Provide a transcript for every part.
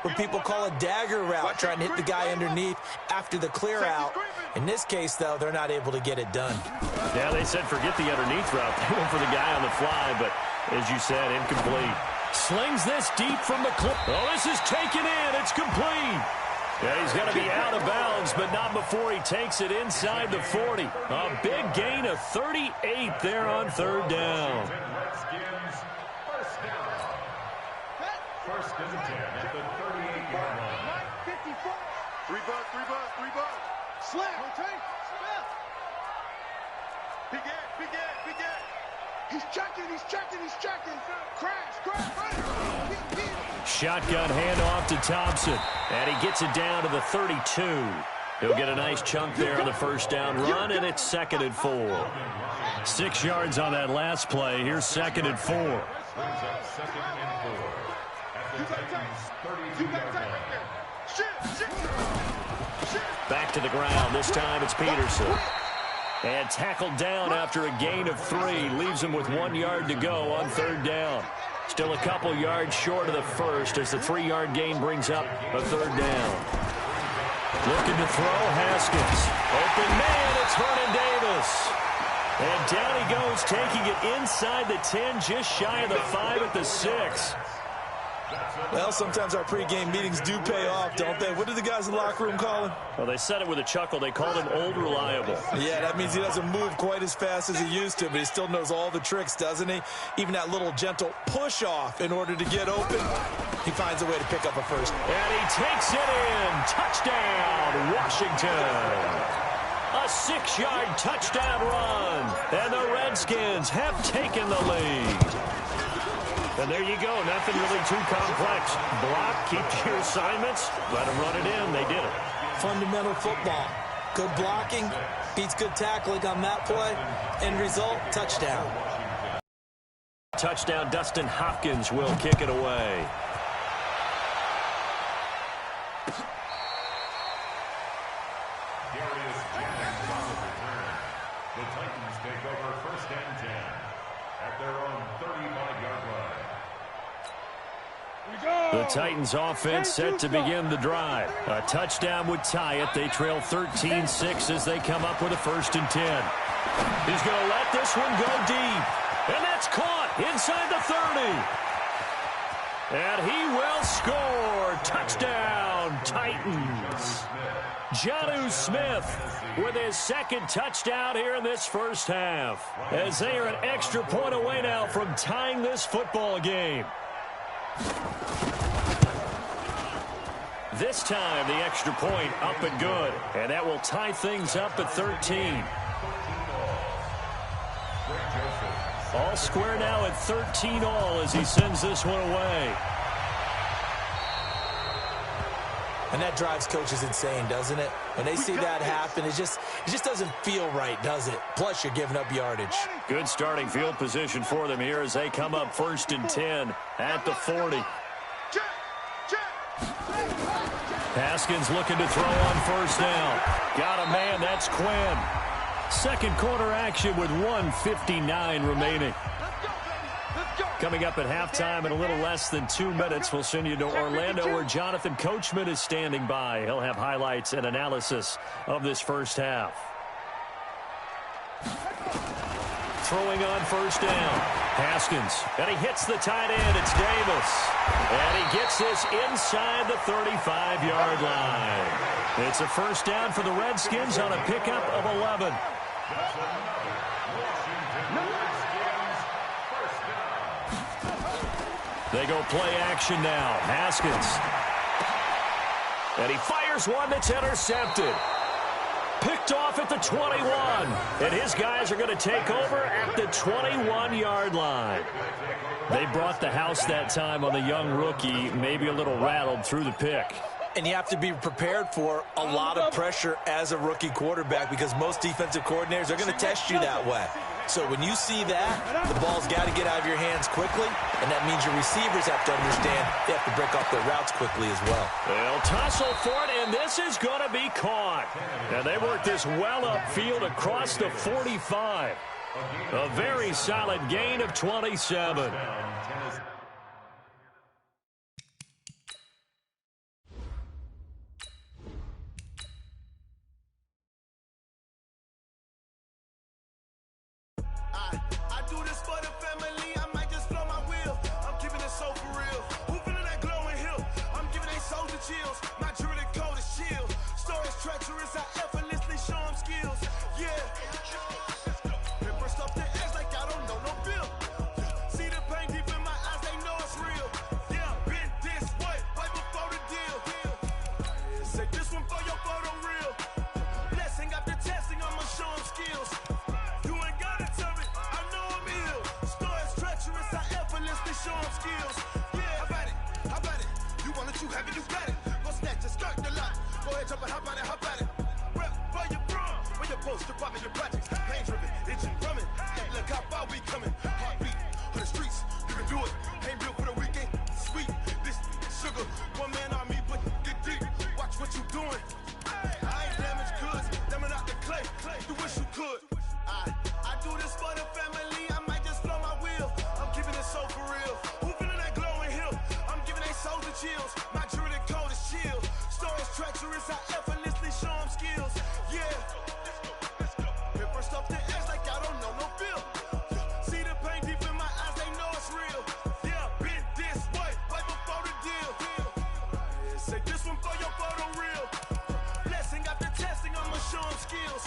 what people call a dagger route, trying to hit the guy underneath after the clear out. In this case, though, they're not able to get it done. Yeah, they said forget the underneath route. They went for the guy on the fly, but as you said, incomplete. Slings this deep from the clip. Oh, this is taken in. It's complete. Yeah, he's going to be out of bounds, but not before he takes it inside the 40. A big gain of 38 there on third down. First and 10 at the 38-yard line. 54. 3 bucks. Slap. Big end. He's checking. Crash. Shotgun handoff to Thompson, and he gets it down to the 32. He'll get a nice chunk there on the first down run, and it's 2nd and 4. 6 yards on that last play. Here's 2nd and 4. Back to the ground. This time it's Peterson. And tackled down after a gain of 3. Leaves him with 1 yard to go on third down. Still a couple yards short of the first as the 3-yard gain brings up a third down. Looking to throw, Haskins. Open man, it's Vernon Davis. And down he goes, taking it inside the 10, just shy of the 5 at the 6. Well, sometimes our pregame meetings do pay off, don't they? What did the guys in the locker room call him? Well, they said it with a chuckle. They called him Old Reliable. Yeah, that means he doesn't move quite as fast as he used to, but he still knows all the tricks, doesn't he? Even that little gentle push-off in order to get open, he finds a way to pick up a first. And he takes it in. Touchdown, Washington. A 6-yard touchdown run. And the Redskins have taken the lead. And there you go. Nothing really too complex. Block, keep to your assignments, let them run it in. They did it. Fundamental football. Good blocking, beats good tackling on that play. End result, touchdown. Touchdown, Dustin Hopkins will kick it away. The Titans take over 1st and 10 at their own 35-yard line. The Titans offense set to begin the drive. A touchdown would tie it. They trail 13-6 as they come up with a 1st and 10. He's going to let this one go deep. And that's caught inside the 30. And he will score. Touchdown, Titans. Jonnu Smith with his 2nd touchdown here in this first half. As they are an extra point away now from tying this football game. This time, the extra point up and good. And that will tie things up at 13. All square now at 13 all as he sends this one away. And that drives coaches insane, doesn't it? When they see that happen, it just doesn't feel right, does it? Plus, you're giving up yardage. Good starting field position for them here as they come up 1st and 10 at the 40. Haskins looking to throw on 1st down. Got a man, that's Quinn. 2nd quarter action with 1:59 remaining. Coming up at halftime in a little less than 2 minutes, we'll send you to Orlando where Jonathan Coachman is standing by. He'll have highlights and analysis of this first half. Throwing on 1st down. Haskins. And he hits the tight end. It's Davis. And he gets this inside the 35-yard line. It's a 1st down for the Redskins on a pickup of 11. They go play action now. Haskins. And he fires one that's intercepted. Picked off at the 21. And his guys are going to take over at the 21-yard line. They brought the house that time on the young rookie, maybe a little rattled through the pick. And you have to be prepared for a lot of pressure as a rookie quarterback because most defensive coordinators are going to test you that way. So when you see that, the ball's got to get out of your hands quickly, and that means your receivers have to understand they have to break off their routes quickly as well. They'll tussle for it, and this is going to be caught. And they work this well upfield across the 45. A very solid gain of 27. you got it. Go snatch it, skirt the lot. Go ahead, jump and hop on it, hop at it. Rep where you from, where you post, you're popping your projects. Pain driven, itching, drumming. Look how far we coming. Heartbeat on the streets, you can do it. Ain't built for the weekend, sweet. This sugar, one man army, but get deep. Watch what you doing. I ain't damaged goods, them are not the clay. You wish you could. I do this for the family. I might just blow my wheel. I'm keeping it so for real. Who feeling that glowing hill? I'm giving they souls the chills. My jewelry code is chill. Stories treacherous, I effortlessly show them skills. Yeah. Hit first off the edge like I don't know no feel. See the pain deep in my eyes, they know it's real. Yeah, been this way, right before the deal. Yeah, say this one for your photo real. Blessing after testing, I'ma show them skills.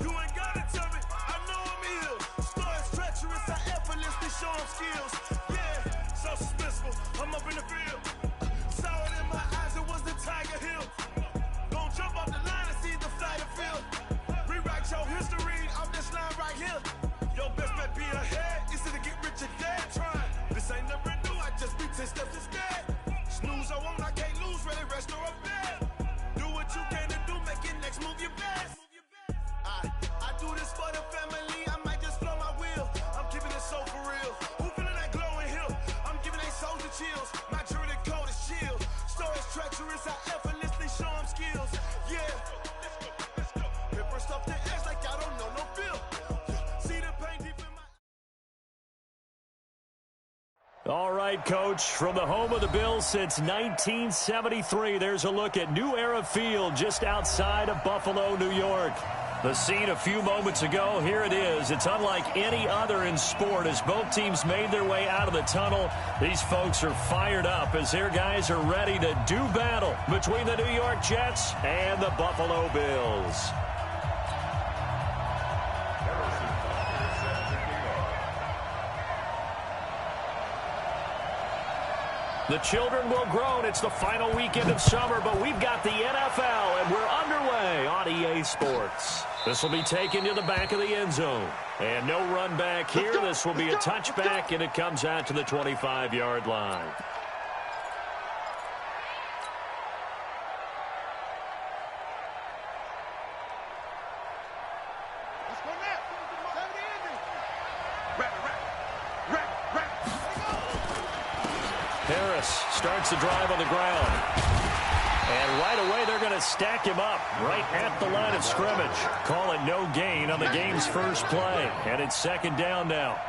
You ain't gotta tell me, I know I'm ill. Stories treacherous, I effortlessly show them skills. Yeah, so suspenseful, I'm up in the field. Saw it in my eyes, it was the Tiger Hill. Gon' jump off the line and see the flight of field. Rewrite your history off this line right here. Your best bet be ahead, easy to get rich or dead trying. This ain't never new, I just be 10 steps instead. Snooze I won't, I can't lose, ready, rest or a bed. Do what you can to do, make your next move your best. I do this for the family, I might just blow my wheel. I'm keeping it so for real. Who feeling that glowing hill? I'm giving they souls the chills. My jewelry code is chill. Stories treacherous, I effortlessly show them skills. Yeah. Hit first off the edge like I don't know no feel. See the pain deep in my... All right, Coach, from the home of the Bills since 1973, there's a look at New Era Field just outside of Buffalo, New York. The scene a few moments ago, here it is. It's unlike any other in sport as both teams made their way out of the tunnel. These folks are fired up as their guys are ready to do battle between the New York Jets and the Buffalo Bills. The children will groan. It's the final weekend of summer, but we've got the NFL, and we're underway on EA Sports. This will be taken to the back of the end zone. And no run back here. This will be a touchback, and it comes out to the 25-yard line. Harris starts the drive on the ground. And right away, they're going to stack him up right at the line of scrimmage. Call it no gain on the game's first play. And it's second down now.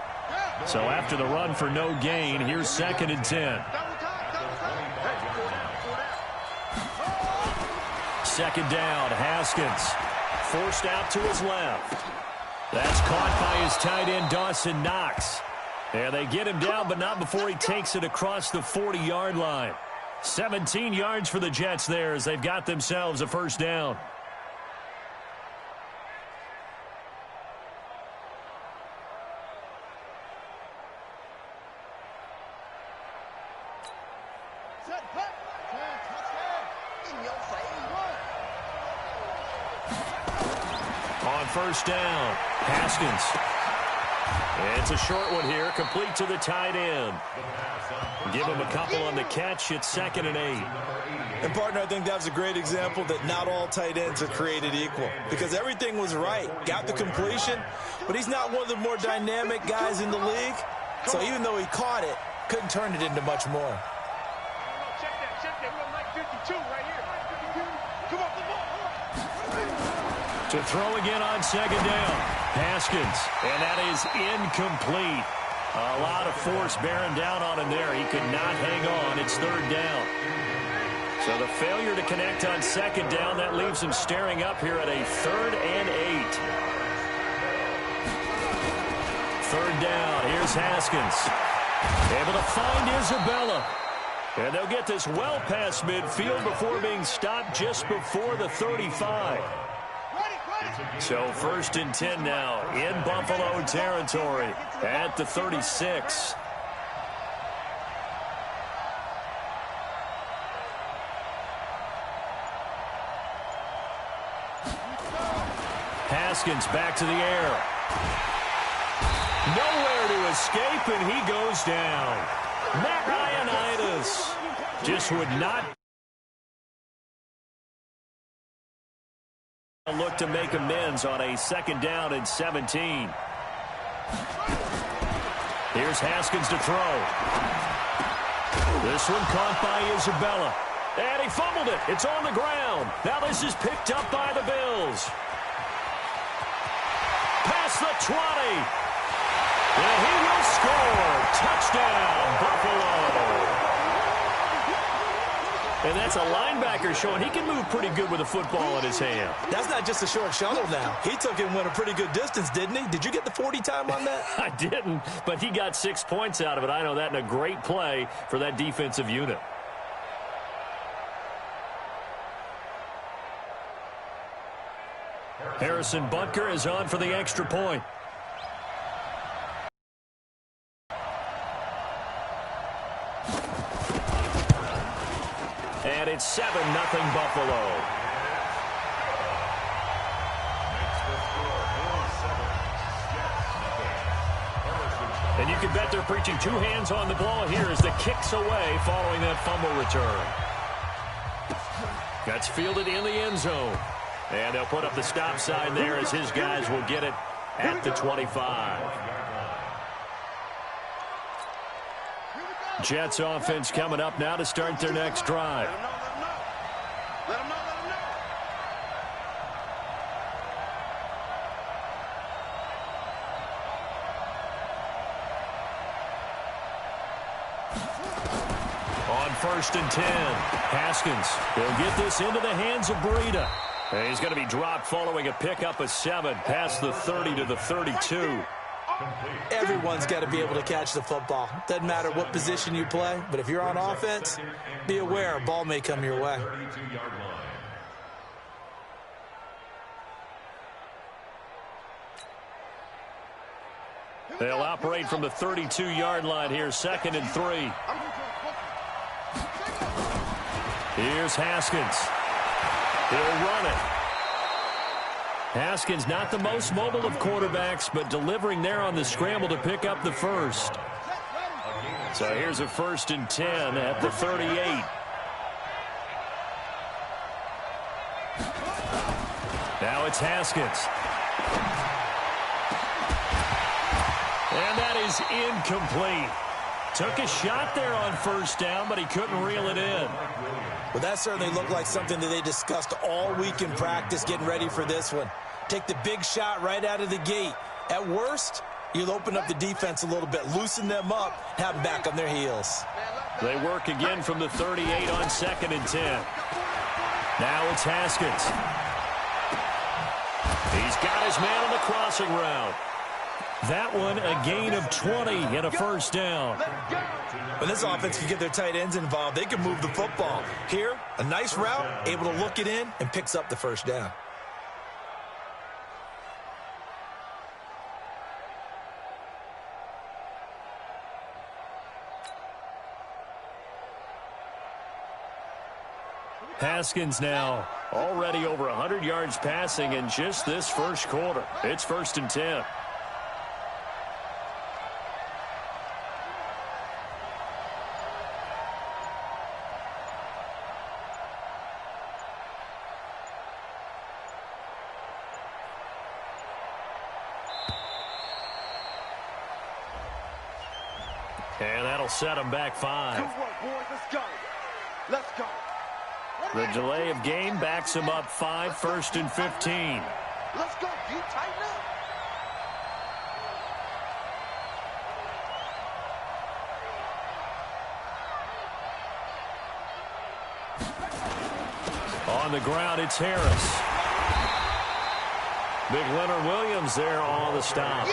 So after the run for no gain, here's 2nd and 10. Second down, Haskins. Forced out to his left. That's caught by his tight end, Dawson Knox. And they get him down, but not before he takes it across the 40-yard line. 17 yards for the Jets there as they've got themselves a first down. On first down, Haskins. It's a short one here, complete to the tight end. Give him a couple on the catch. It's 2nd and 8. And, partner, I think that was a great example that not all tight ends are created equal because everything was right. Got the completion, but he's not one of the more dynamic guys in the league. So even though he caught it, couldn't turn it into much more. Check that. We're like 52 right here. Come on, come on. To throw again on second down. Haskins, and that is incomplete. A lot of force bearing down on him there. He could not hang on. It's third down. So the failure to connect on second down, that leaves him staring up here at a 3rd and 8. Third down. Here's Haskins. Able to find Isabella. And they'll get this well past midfield before being stopped just before the 35. So 1st and 10 now in Buffalo territory at the 36. Haskins back to the air. Nowhere to escape, and he goes down. Matt Ioannidis just would not look to make amends on a 2nd down and 17. Here's Haskins to throw. This one caught by Isabella. And he fumbled it. It's on the ground. Now this is picked up by the Bills. Past the 20. And he will score. Touchdown, Buffalo. And that's a linebacker showing he can move pretty good with a football in his hand. That's not just a short shuttle now. He took it and went a pretty good distance, didn't he? Did you get the 40 time on that? I didn't, but he got 6 points out of it. I know that in a great play for that defensive unit. Harrison Butker is on for the extra point. And it's 7-0 Buffalo. And you can bet they're preaching 2 hands on the ball here as the kick's away following that fumble return. That's fielded in the end zone. And they'll put up the stop sign there as his guys will get it at the 25. Jets offense coming up now to start their next drive. Let him know. On 1st and 10, Haskins. He'll get this into the hands of Breida. And he's going to be dropped following a pickup of 7 past the 30 to the 32. Everyone's got to be able to catch the football. Doesn't matter what position you play, but if you're on offense, be aware a ball may come your way. They'll operate from the 32-yard line here, 2nd and 3. Here's Haskins. He'll run it. Haskins not the most mobile of quarterbacks, but delivering there on the scramble to pick up the first. So here's a 1st and 10 at the 38. Now it's Haskins. And that is incomplete. Took a shot there on 1st down, but he couldn't reel it in. Well, that certainly looked like something that they discussed all week in practice getting ready for this one. Take the big shot right out of the gate. At worst, you'll open up the defense a little bit, loosen them up, have them back on their heels. They work again from the 38 on 2nd and 10. Now it's Haskins. He's got his man on the crossing route. That one, a gain of 20 and a 1st down. When this offense can get their tight ends involved, they can move the football. Here, a nice route, able to look it in, and picks up the 1st down. Haskins now already over 100 yards passing in just this 1st quarter. It's 1st and 10. And that'll set them back 5. Good work, boys. Let's go. Let's go. The delay of game backs him up 5, 1st and 15. Let's go. You tighten up. On the ground, it's Harris. Big Leonard Williams there on the stop.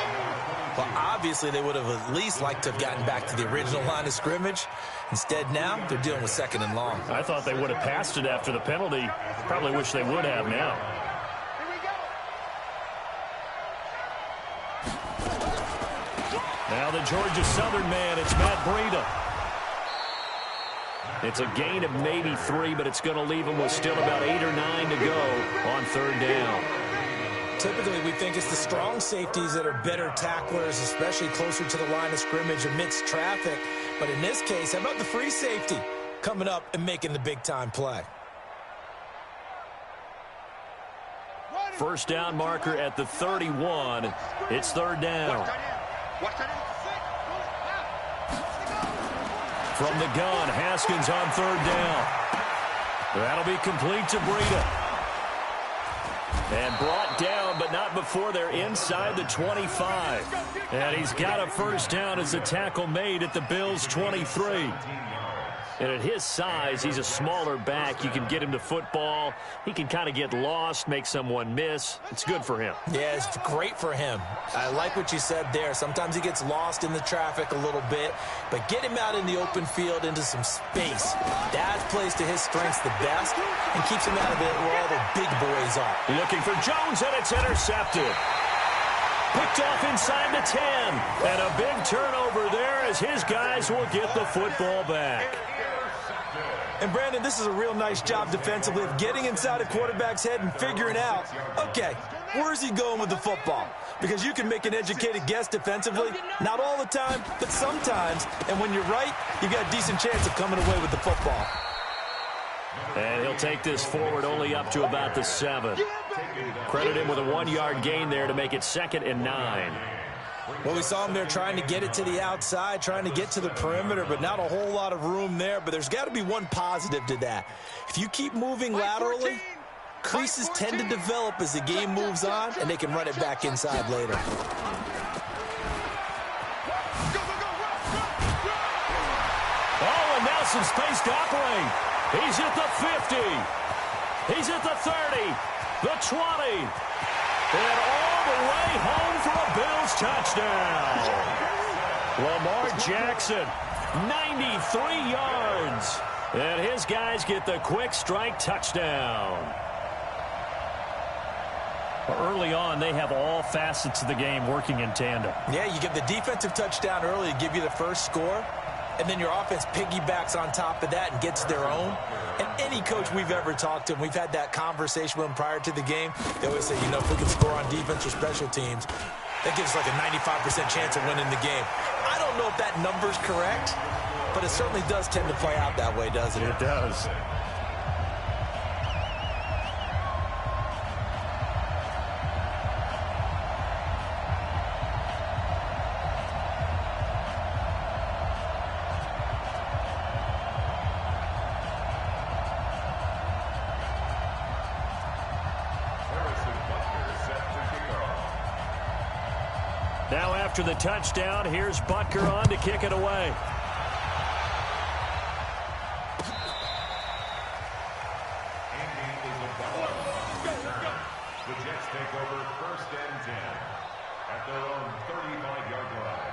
Well, obviously, they would have at least liked to have gotten back to the original line of scrimmage. Instead, now, they're dealing with 2nd and long. I thought they would have passed it after the penalty. Probably wish they would have now. Here we go. Now the Georgia Southern man, it's Matt Breida. It's a gain of maybe 3, but it's going to leave them with still about 8 or 9 to go on 3rd down. Typically, we think it's the strong safeties that are better tacklers, especially closer to the line of scrimmage amidst traffic. But in this case, how about the free safety coming up and making the big-time play? First down marker at the 31. It's third down. From the gun, Haskins on third down. That'll be complete to Breida. And brought down, but not before they're inside the 25. And he's got a first down as a tackle made at the Bills' 23. And at his size, he's a smaller back. You can get him to football. He can kind of get lost, make someone miss. It's good for him. Yeah, it's great for him. I like what you said there. Sometimes he gets lost in the traffic a little bit, but get him out in the open field into some space. That plays to his strengths the best and keeps him out of it where all the big boys are. Looking for Jones, and it's intercepted. Picked off inside the 10. And a big turnover there as his guys will get the football back. And, Brandon, this is a real nice job defensively of getting inside a quarterback's head and figuring out, okay, where's he going with the football? Because you can make an educated guess defensively, not all the time, but sometimes. And when you're right, you've got a decent chance of coming away with the football. And he'll take this forward only up to about the 7. Credit him with a 1-yard gain there to make it 2nd and 9. Well, we saw him there trying to get it to the outside, trying to get to the perimeter, but not a whole lot of room there. But there's got to be one positive to that. If you keep moving laterally, creases tend to develop as the game moves on, and they can run it back inside later. Oh, and now some space to operate. He's at the 50. He's at the 30, the 20. And all the way home for a Bills touchdown. Lamar Jackson, 93 yards. And his guys get the quick strike touchdown. Early on, they have all facets of the game working in tandem. Yeah, you give the defensive touchdown early to give you the first score, and then your offense piggybacks on top of that and gets their own. And any coach we've ever talked to, and we've had that conversation with them prior to the game, they always say, you know, if we can score on defense or special teams, that gives like a 95% chance of winning the game. I don't know if that number's correct, but it certainly does tend to play out that way, doesn't it? It does. Now after the touchdown, here's Butker on to kick it away. The Jets take over 1st and 10 at their own 35-yard line.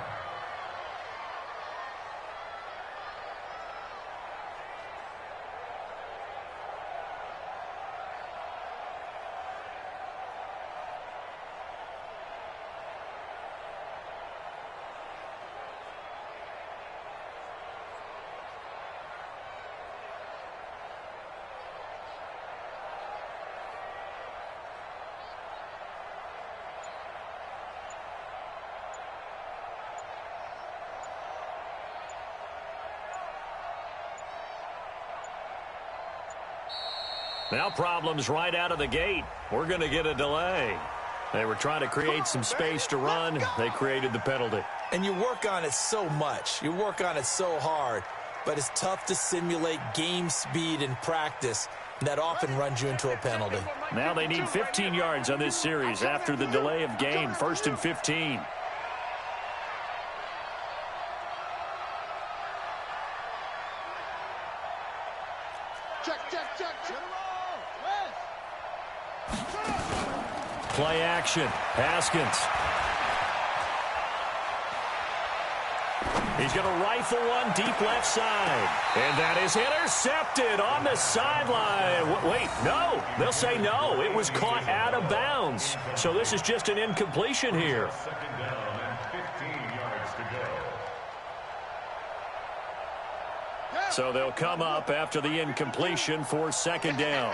Now problems right out of the gate. We're going to get a delay. They were trying to create some space to run. They created the penalty. And you work on it so much. You work on it so hard. But it's tough to simulate game speed in practice. That often runs you into a penalty. Now they need 15 yards on this series after the delay of game. 1st and 15. Play action. Haskins. He's going to rifle one deep left side. And that is intercepted on the sideline. Wait, no. They'll say no. It was caught out of bounds. So this is just an incompletion here. 2nd down and 15 yards to go. So they'll come up after the incompletion for 2nd down.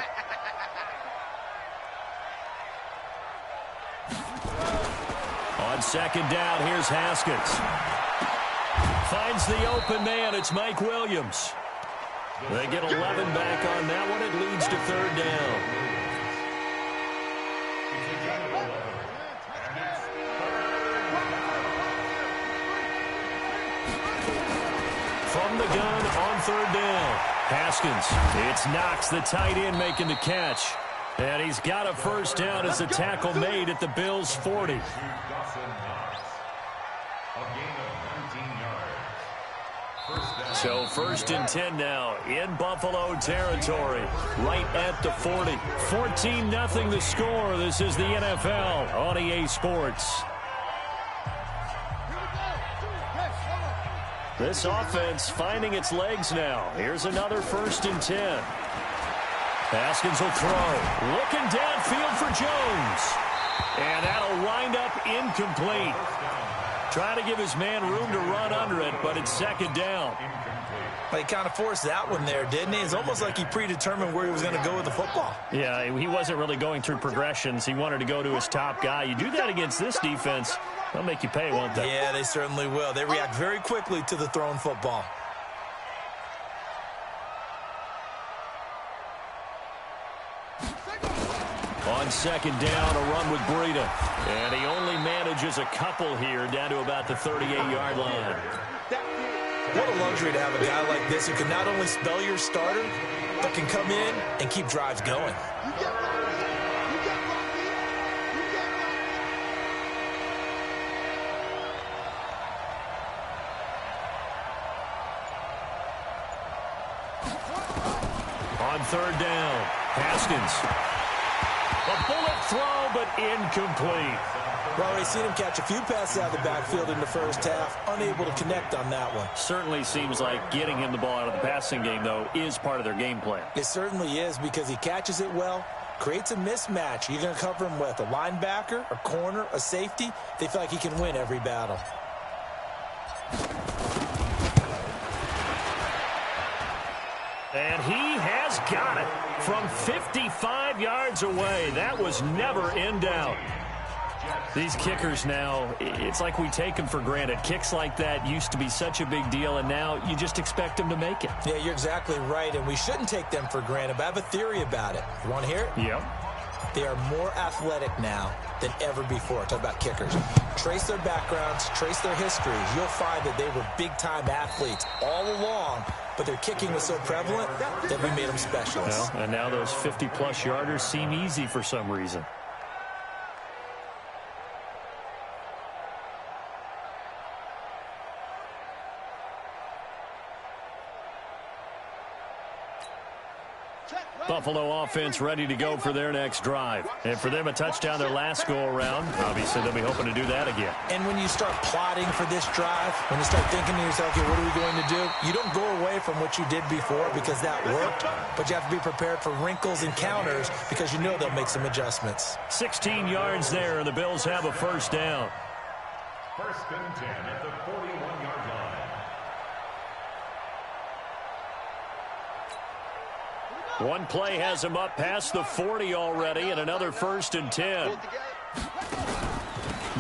On 2nd down, here's Haskins. Finds the open man. It's Mike Williams. They get 11 back on that one. It leads to 3rd down. third down. Haskins. It's Knox, the tight end, making the catch. And he's got a first down as the tackle made at the Bills' 40. So first and 10 now in Buffalo territory, right at the 40. 14-0 the score. This is the NFL on EA Sports. This offense finding its legs now. Here's another first and 10. Haskins will throw. Looking downfield for Jones. And that'll wind up incomplete. Trying to give his man room to run under it, but it's second down. He kind of forced that one there, didn't he? It's almost like he predetermined where he was going to go with the football. Yeah, he wasn't really going through progressions. He wanted to go to his top guy. You do that against this defense, they'll make you pay, won't they? Yeah, they certainly will. They react very quickly to the thrown football. On second down, a run with Breida. And he only manages a couple here down to about the 38-yard line. What a luxury to have a guy like this who can not only spell your starter, but can come in and keep drives going. On third down, Haskins. A bullet throw, but incomplete. Well, already seen him catch a few passes out of the backfield in the first half, unable to connect on that one. Certainly seems like getting him the ball out of the passing game, though, is part of their game plan. It certainly is because he catches it well, creates a mismatch. You're going to cover him with a linebacker, a corner, a safety. They feel like he can win every battle. And he has got it from 55 yards away. That was never in doubt. These kickers now, it's like we take them for granted. Kicks like that used to be such a big deal, and now you just expect them to make it. Yeah, you're exactly right, and we shouldn't take them for granted, but I have a theory about it. You want to hear it? Yep. They are more athletic now than ever before. Talk about kickers. Trace their backgrounds, trace their histories. You'll find that they were big-time athletes all along, but their kicking was so prevalent that we made them specialists. Well, and now those 50-plus yarders seem easy for some reason. Buffalo offense ready to go for their next drive. And for them, a touchdown their last go-around. Obviously, they'll be hoping to do that again. And when you start plotting for this drive, when you start thinking to yourself, okay, what are we going to do? You don't go away from what you did before because that worked, but you have to be prepared for wrinkles and counters because you know they'll make some adjustments. 16 yards there, and the Bills have a first down. First and 10 at the 41-yard line. One play has him up past the 40 already, and another first and 10.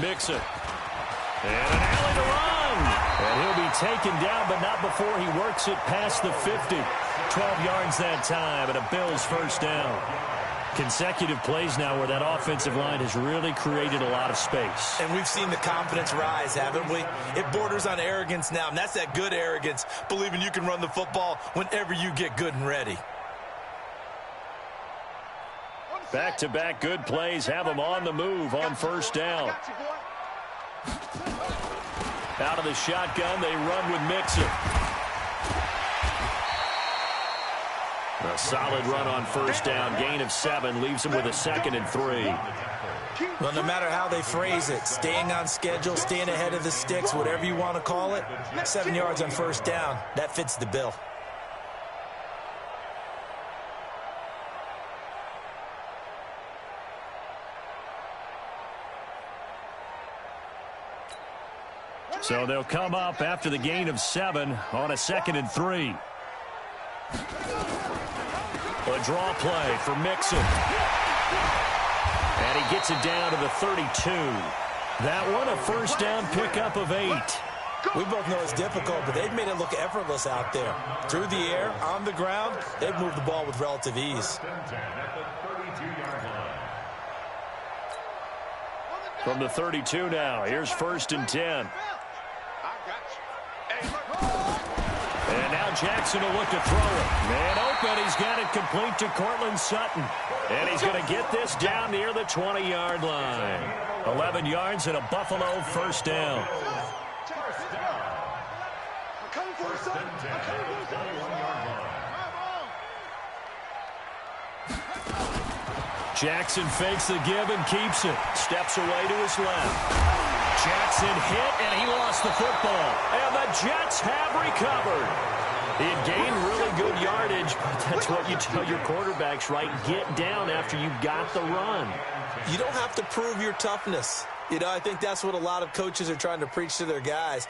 Mixon. And an alley to run. And he'll be taken down, but not before he works it past the 50. 12 yards that time, and a Bills first down. Consecutive plays now where that offensive line has really created a lot of space. And we've seen the confidence rise, haven't we? It borders on arrogance now, and that's that good arrogance, believing you can run the football whenever you get good and ready. Back-to-back good plays have them on the move on first down. Out of the shotgun, they run with Mixon. A solid run on first down. Gain of 7 leaves them with a 2nd and 3. Well, no matter how they phrase it, staying on schedule, staying ahead of the sticks, whatever you want to call it, 7 yards on first down, that fits the bill. So they'll come up after the gain of 7 on a 2nd and 3. A draw play for Mixon. And he gets it down to the 32. That one a first down pickup of 8. We both know it's difficult, but they've made it look effortless out there. Through the air, on the ground, they've moved the ball with relative ease. From the 32 now, here's first and 10. And now now Jackson will look to throw it. Man open. He's got it complete to Cortland Sutton. And he's going to get this down near the 20-yard line. 11 yards and a Buffalo first down. Jackson fakes the give and keeps it. Steps away to his left. Jackson hit, and he lost the football. And the Jets have recovered. He had gained really good yardage, but that's what you tell your quarterbacks, right? Get down after you got the run. You don't have to prove your toughness. You know, I think that's what a lot of coaches are trying to preach to their guys.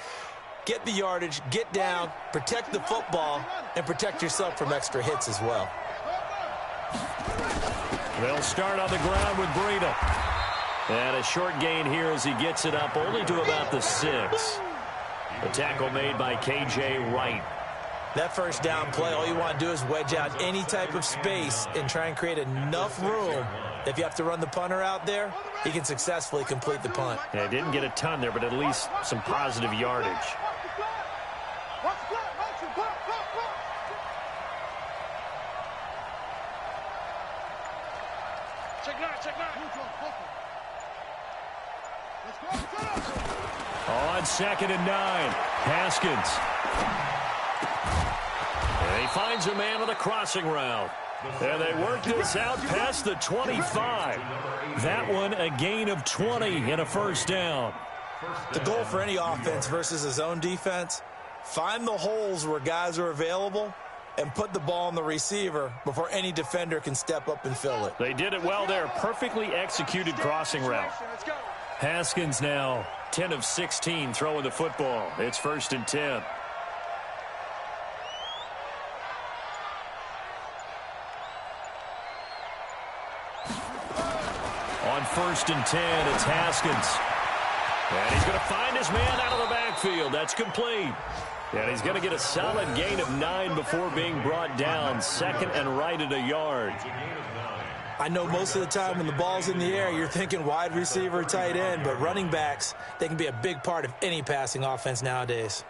Get the yardage, get down, protect the football, and protect yourself from extra hits as well. They'll start on the ground with Breida. And a short gain here as he gets it up only to about the 6. The tackle made by K.J. Wright. That first down play, all you want to do is wedge out any type of space and try and create enough room. If you have to run the punter out there, he can successfully complete the punt. Yeah, didn't get a ton there, but at least some positive yardage. On 2nd and 9, Haskins. And he finds a man on the crossing route. And they work this out past the 25. That one a gain of 20 and a first down. The goal for any offense versus his own defense, find the holes where guys are available and put the ball on the receiver before any defender can step up and fill it. They did it well there. Perfectly executed crossing route. Haskins now 10 of 16 throwing the football. It's 1st and 10. On 1st and 10, it's Haskins. And he's going to find his man out of the backfield. That's complete. And he's going to get a solid gain of 9 before being brought down. 2nd and right at a yard. I know most of the time when the ball's in the air, you're thinking wide receiver, tight end, but running backs, they can be a big part of any passing offense nowadays.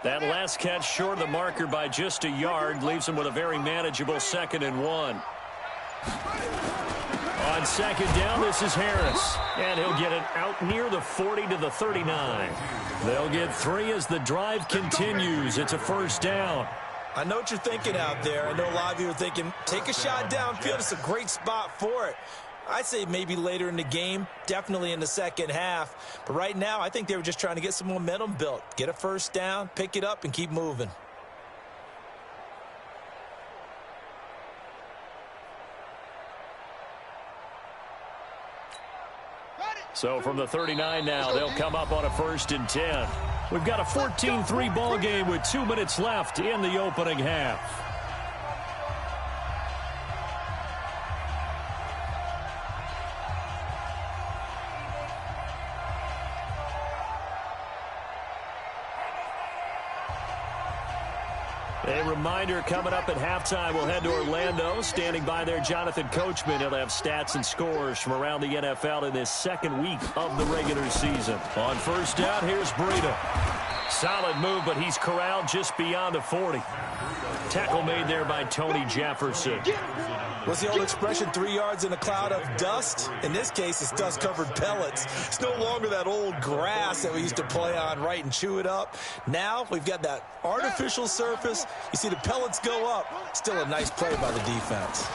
That last catch short of the marker by just a yard leaves him with a very manageable 2nd and 1. On 2nd down, this is Harris. And he'll get it out near the 40 to the 39. They'll get 3 as the drive continues. It's a first down. I know what you're thinking out there. I know a lot of you are thinking, take a shot downfield. It's a great spot for it. I'd say maybe later in the game, definitely in the second half. But right now, I think they were just trying to get some momentum built. Get a first down, pick it up, and keep moving. So from the 39 now, they'll come up on a 1st and 10. We've got a 14-3 ball game with 2 minutes left in the opening half. A reminder, coming up at halftime, we'll head to Orlando. Standing by there, Jonathan Coachman. He'll have stats and scores from around the NFL in this 2nd week of the regular season. On 1st down, here's Breida. Solid move, but he's corralled just beyond the 40. Tackle made there by Tony Jefferson. What's the old expression, 3 yards in a cloud of dust? In this case, it's dust-covered pellets. It's no longer that old grass that we used to play on, right, and chew it up. Now we've got that artificial surface. You see the pellets go up. Still a nice play by the defense.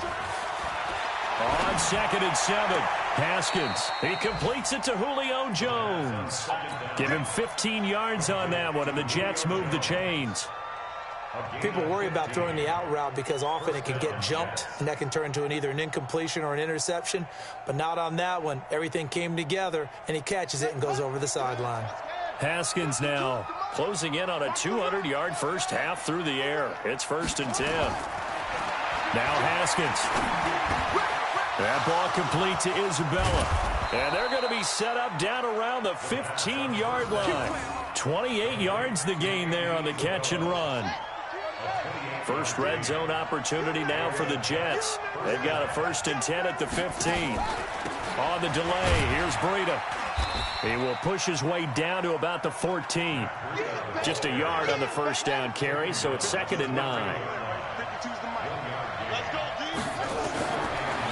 On 2nd and 7, Haskins. He completes it to Julio Jones. Give him 15 yards on that one, and the Jets move the chains. People worry about throwing the out route because often it can get jumped, and that can turn into either an incompletion or an interception. But not on that one. Everything came together, and he catches it and goes over the sideline. Haskins now closing in on a 200-yard first half through the air. It's 1st and 10. Now Haskins. That ball complete to Isabella. And they're going to be set up down around the 15-yard line. 28 yards the gain there on the catch and run. First red zone opportunity now for the Jets. They've got a 1st and 10 at the 15. On the delay, here's Breida. He will push his way down to about the 14. Just a yard on the first down carry, so it's 2nd and 9.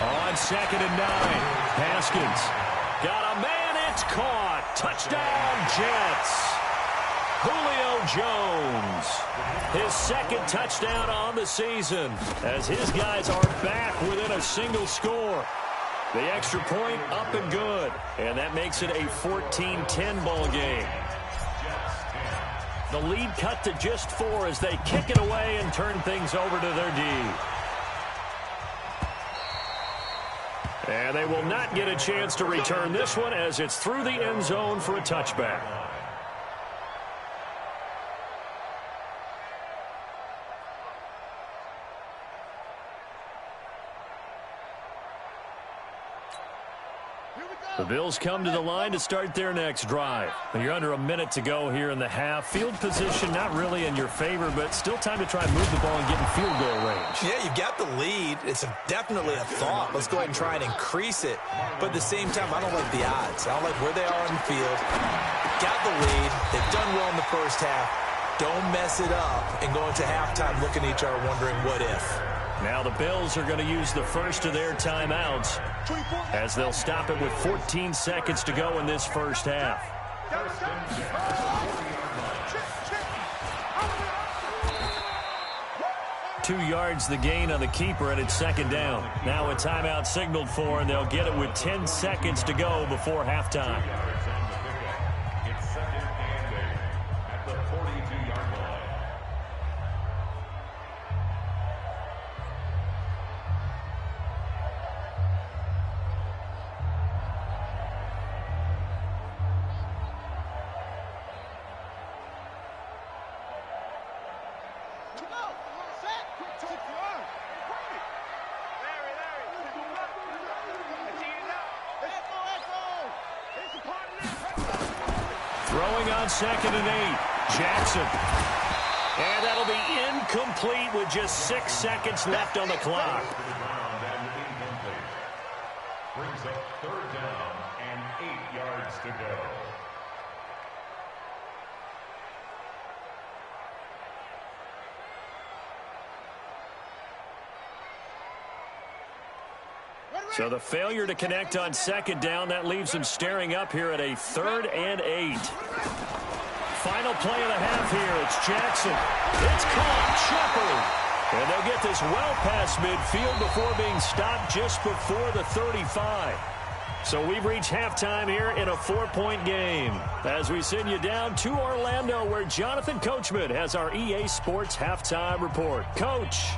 On 2nd and 9, Haskins got a man, it's caught. Touchdown, Jets. Julio Jones, his 2nd touchdown on the season, as his guys are back within a single score. The extra point up and good, and that makes it a 14-10 ball game. The lead cut to just 4 as they kick it away and turn things over to their D. And they will not get a chance to return this one as it's through the end zone for a touchback. The Bills come to the line to start their next drive. You're under a minute to go here in the half. Field position not really in your favor, but still time to try and move the ball and get in field goal range. Yeah, you've got the lead. It's definitely a thought. Let's go ahead and try and increase it. But at the same time, I don't like the odds. I don't like where they are on the field. Got the lead. They've done well in the first half. Don't mess it up and go into halftime looking at each other wondering what if. Now the Bills are going to use the first of their timeouts as they'll stop it with 14 seconds to go in this first half. 2 yards the gain on the keeper, and it's 2nd down. Now a timeout signaled for, and they'll get it with 10 seconds to go before halftime. It's 2nd and 8 at the 42-yard line. Throwing on 2nd and 8, Jackson. And that'll be incomplete with just 6 seconds left on the clock. Brings up 3rd down and 8 yards to go. So the failure to connect on 2nd down, that leaves them staring up here at a 3rd and 8. Final play of the half here. It's Jackson. It's caught. Shepard. And they'll get this well past midfield before being stopped just before the 35. So we've reached halftime here in a 4-point game. As we send you down to Orlando, where Jonathan Coachman has our EA Sports halftime report. Coach.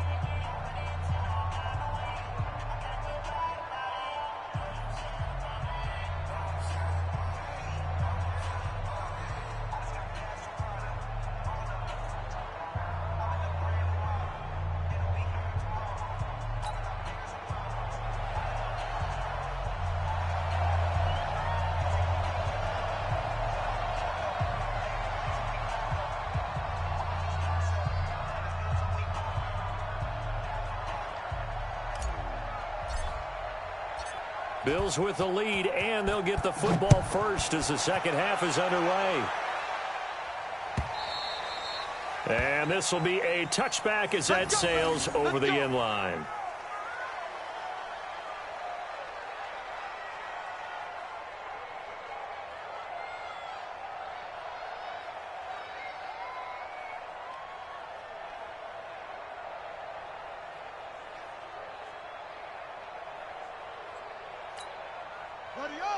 Bills with the lead, and they'll get the football first as the second half is underway. And this will be a touchback as that sails over the end line.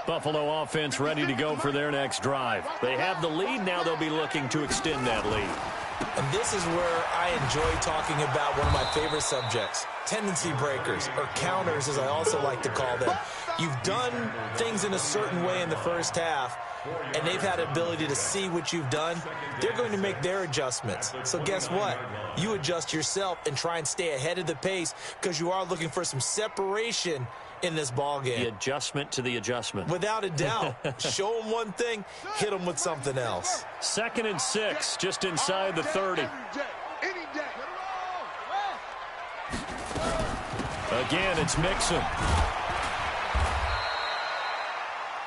Buffalo offense ready to go for their next drive. They have the lead. Now they'll be looking to extend that lead. And this is where I enjoy talking about one of my favorite subjects, tendency breakers, or counters as I also like to call them. You've done things in a certain way in the first half, and they've had an ability to see what you've done, they're going to make their adjustments. So guess what? You adjust yourself and try and stay ahead of the pace because you are looking for some separation in this ball game. The adjustment to the adjustment. Without a doubt. Show them one thing, hit them with something else. 2nd and 6, just inside the 30. Again, it's Mixon.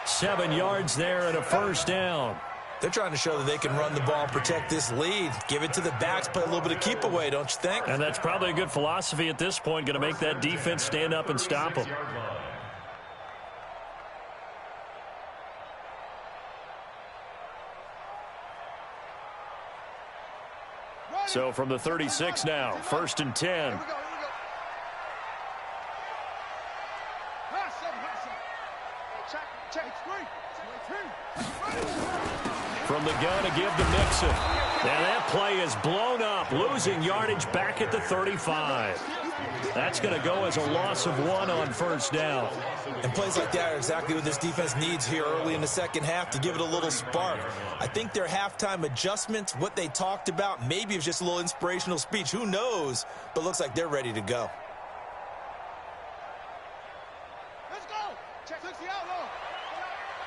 7 yards there and a first down. They're trying to show that they can run the ball and protect this lead. Give it to the backs, play a little bit of keep away, don't you think? And that's probably a good philosophy at this point, going to make that defense stand up and stop them. So from the 36 now, 1st and 10. From the gun to give to Mixon. And that play is blown up, losing yardage back at the 35. That's going to go as a loss of 1 on first down. And plays like that are exactly what this defense needs here early in the second half to give it a little spark. I think their halftime adjustments, what they talked about, maybe it was just a little inspirational speech. Who knows? But looks like they're ready to go. Let's go. Check the outlaw.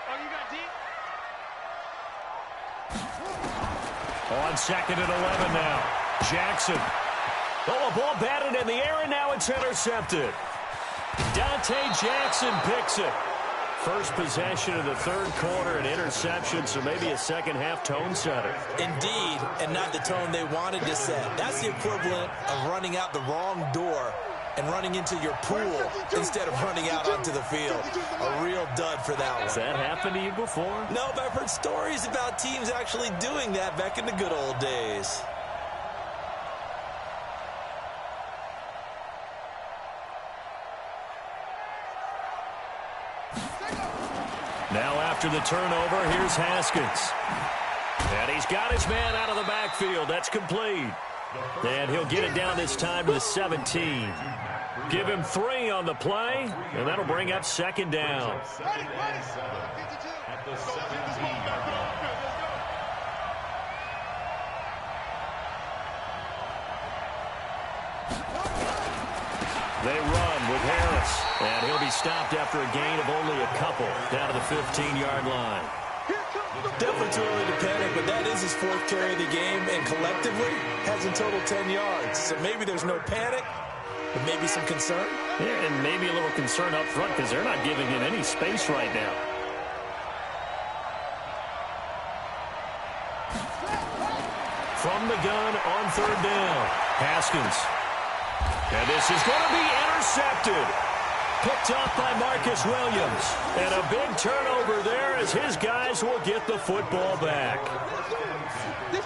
Oh, you got deep? On 2nd and 11 now. Jackson. Oh, a ball batted in the air, and now it's intercepted. Dante Jackson picks it. First possession of the 3rd quarter, an interception, so maybe a second-half tone setter. Indeed, and not the tone they wanted to set. That's the equivalent of running out the wrong door and running into your pool instead of running out onto the field. A real dud for that one. Has that happened to you before? No, but I've heard stories about teams actually doing that back in the good old days. Now after the turnover, here's Haskins. And he's got his man out of the backfield. That's complete. And he'll get it down this time to the 17. Give him 3 on the play, and that'll bring up 2nd down. At the 17-yard line. They run with Harris, and he'll be stopped after a gain of only a couple down to the 15-yard line. Definitely too early to panic, but that is his 4th carry of the game, and collectively has in total 10 yards. So maybe there's no panic, but maybe some concern. Yeah, and maybe a little concern up front because they're not giving him any space right now. From the gun on 3rd down, Haskins. And this is going to be intercepted. Picked up by Marcus Williams. And a big turnover there as his guys will get the football back.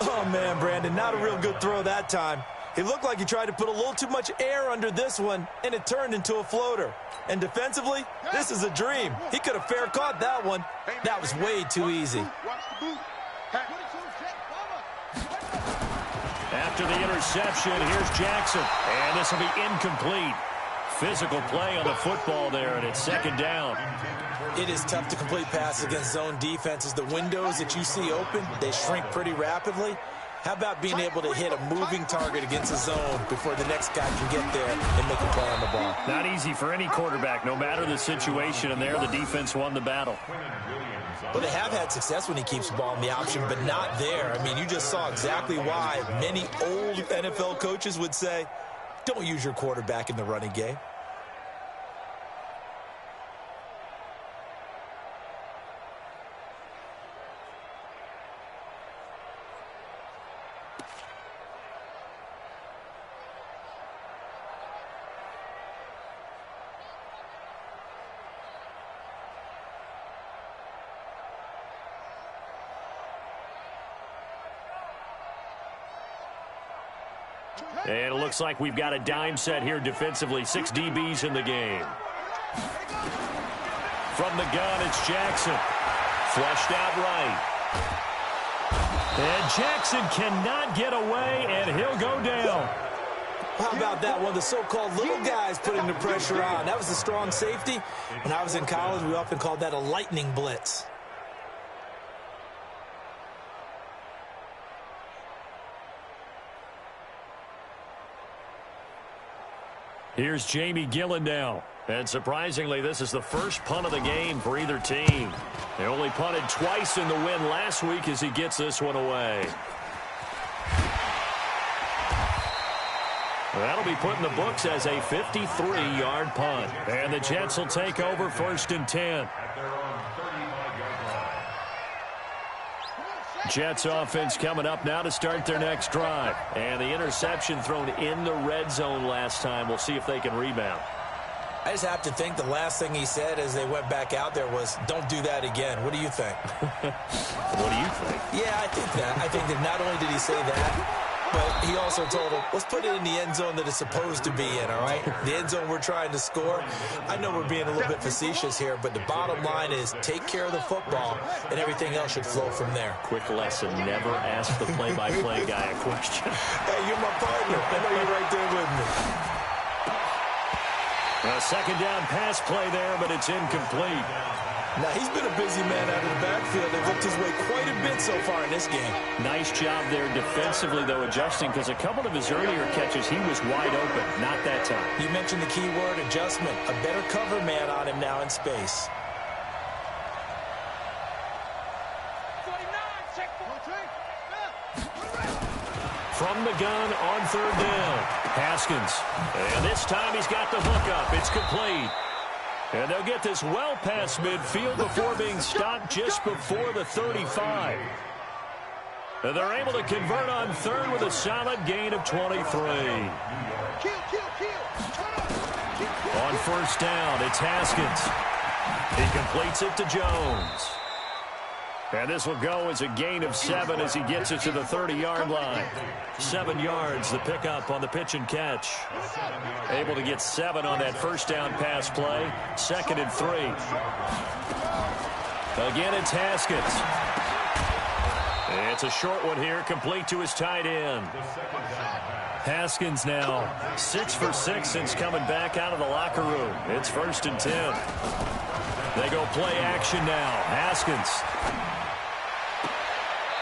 Oh, man, Brandon, not a real good throw that time. It looked like he tried to put a little too much air under this one, and it turned into a floater. And defensively, this is a dream. He could have fair caught that one. That was way too easy. After the interception, here's Jackson. And this will be incomplete. Physical play on the football there, and it's 2nd down. It is tough to complete passes against zone defenses. The windows that you see open, they shrink pretty rapidly. How about being able to hit a moving target against a zone before the next guy can get there and make a play on the ball? Not easy for any quarterback, no matter the situation, and there the defense won the battle. Well, they have had success when he keeps the ball in the option, but not there. I mean, you just saw exactly why many old NFL coaches would say, don't use your quarterback in the running game. And it looks like we've got a dime set here defensively. 6 DBs in the game. From the gun, it's Jackson. Flushed out right. And Jackson cannot get away, and he'll go down. How about that one? The so-called little guys putting the pressure on. That was the strong safety. When I was in college, we often called that a lightning blitz. Here's Jamie Gillen now. And surprisingly, this is the first punt of the game for either team. They only punted twice in the win last week as he gets this one away. That'll be put in the books as a 53-yard punt. And the Jets will take over 1st and 10. Jets offense coming up now to start their next drive. And the interception thrown in the red zone last time. We'll see if they can rebound. I just have to think the last thing he said as they went back out there was, don't do that again. What do you think? What do you think? Yeah, I think that. I think that not only did he say that, but he also told him, let's put it in the end zone that it's supposed to be in, all right? The end zone we're trying to score. I know we're being a little bit facetious here, but the bottom line is take care of the football, and everything else should flow from there. Quick lesson, never ask the play-by-play guy a question. Hey, you're my partner. I know you're right there with me. A second down pass play there, but it's incomplete. Now, he's been a busy man out of the backfield. They've looked his way quite a bit so far in this game. Nice job there defensively, though, adjusting, because a couple of his earlier catches, he was wide open. Not that time. You mentioned the key word, adjustment. A better cover man on him now in space. From the gun on 3rd down, Haskins. And this time he's got the hook up. It's complete. And they'll get this well past midfield before being stopped just before the 35. And they're able to convert on 3rd with a solid gain of 23. On 1st down, it's Haskins. He completes it to Jones. And this will go as a gain of 7 as he gets it to the 30-yard line. 7 yards, the pickup on the pitch and catch. Able to get 7 on that 1st down pass play. 2nd and 3. Again, it's Haskins. It's a short one here, complete to his tight end. Haskins now 6 for 6 since coming back out of the locker room. It's 1st and 10. They go play action now. Haskins.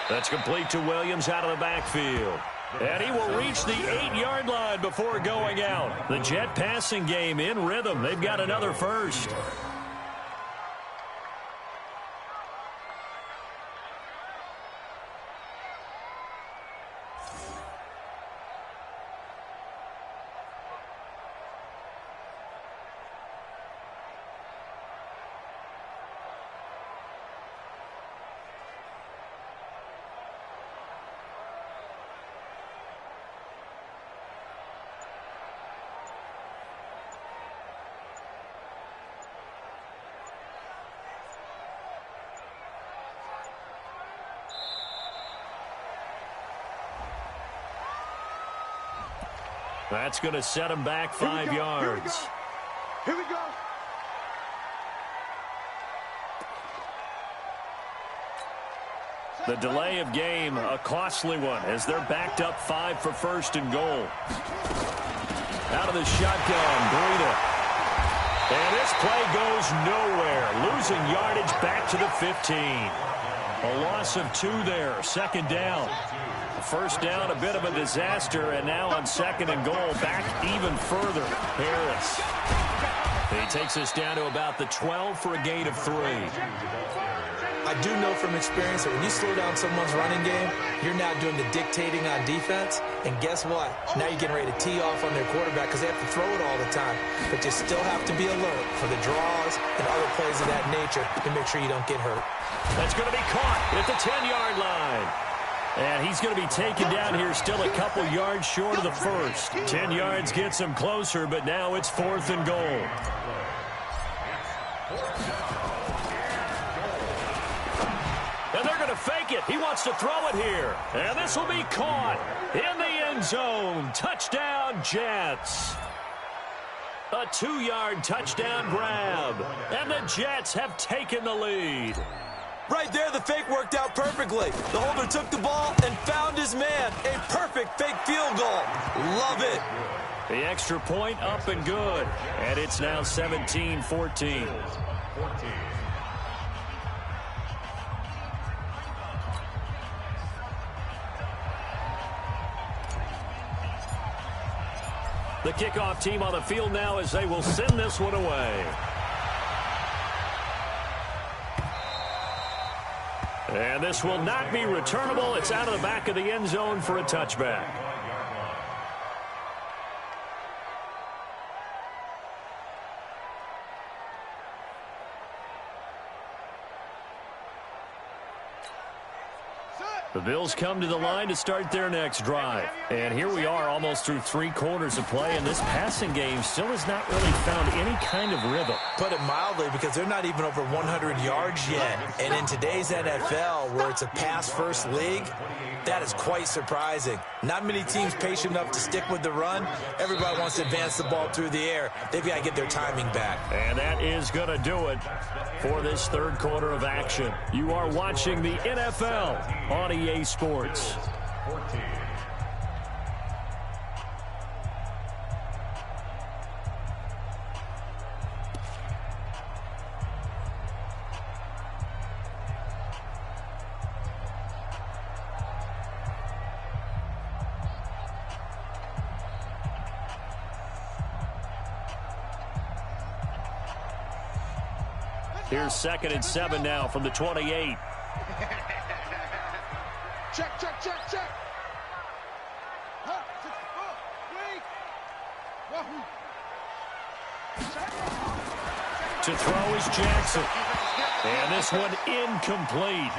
That's complete to Williams out of the backfield. And he will reach the 8-yard line before going out. The Jet passing game in rhythm. They've got another first. That's going to set him back 5 yards. Here we go. The delay of game, a costly one, as they're backed up 5 for 1st and goal. Out of the shotgun, Breida. And this play goes nowhere. Losing yardage back to the 15. A loss of 2 there, 2nd down. 1st down, a bit of a disaster, and now on 2nd and goal, back even further. Harris. He takes us down to about the 12 for a gain of 3. I do know from experience that when you slow down someone's running game, you're now doing the dictating on defense. And guess what? Now you're getting ready to tee off on their quarterback because they have to throw it all the time. But you still have to be alert for the draws and other plays of that nature to make sure you don't get hurt. That's going to be caught at the 10-yard line. And he's going to be taken down here still a couple yards short of the first. 10 yards gets him closer, but now it's 4th and goal. And they're going to fake it. He wants to throw it here. And this will be caught in the end zone. Touchdown, Jets. A 2-yard touchdown grab. And the Jets have taken the lead. Right there, the fake worked out perfectly. The holder took the ball and found his man. A perfect fake field goal. Love it. The extra point up and good. And it's now 17-14. The kickoff team on the field now as they will send this one away. And this will not be returnable. It's out of the back of the end zone for a touchback. The Bills come to the line to start their next drive. And here we are almost through 3 quarters of play, and this passing game still has not really found any kind of rhythm. Put it mildly, because they're not even over 100 yards yet. And in today's NFL, where it's a pass-first league, that is quite surprising. Not many teams patient enough to stick with the run. Everybody wants to advance the ball through the air. They've got to get their timing back. And that is going to do it for this third quarter of action. You are watching the NFL on EA Sports. 14. Here's 2nd and 7 now from the 28. Check. To throw is Jackson. And this one incomplete.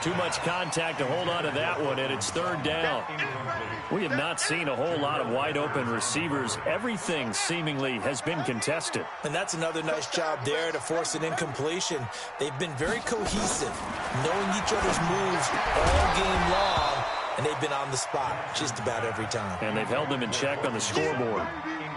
Too much contact to hold on to that one, and it's 3rd down. We have not seen a whole lot of wide-open receivers. Everything seemingly has been contested. And that's another nice job there to force an incompletion. They've been very cohesive, knowing each other's moves all game long, and they've been on the spot just about every time. And they've held them in check on the scoreboard.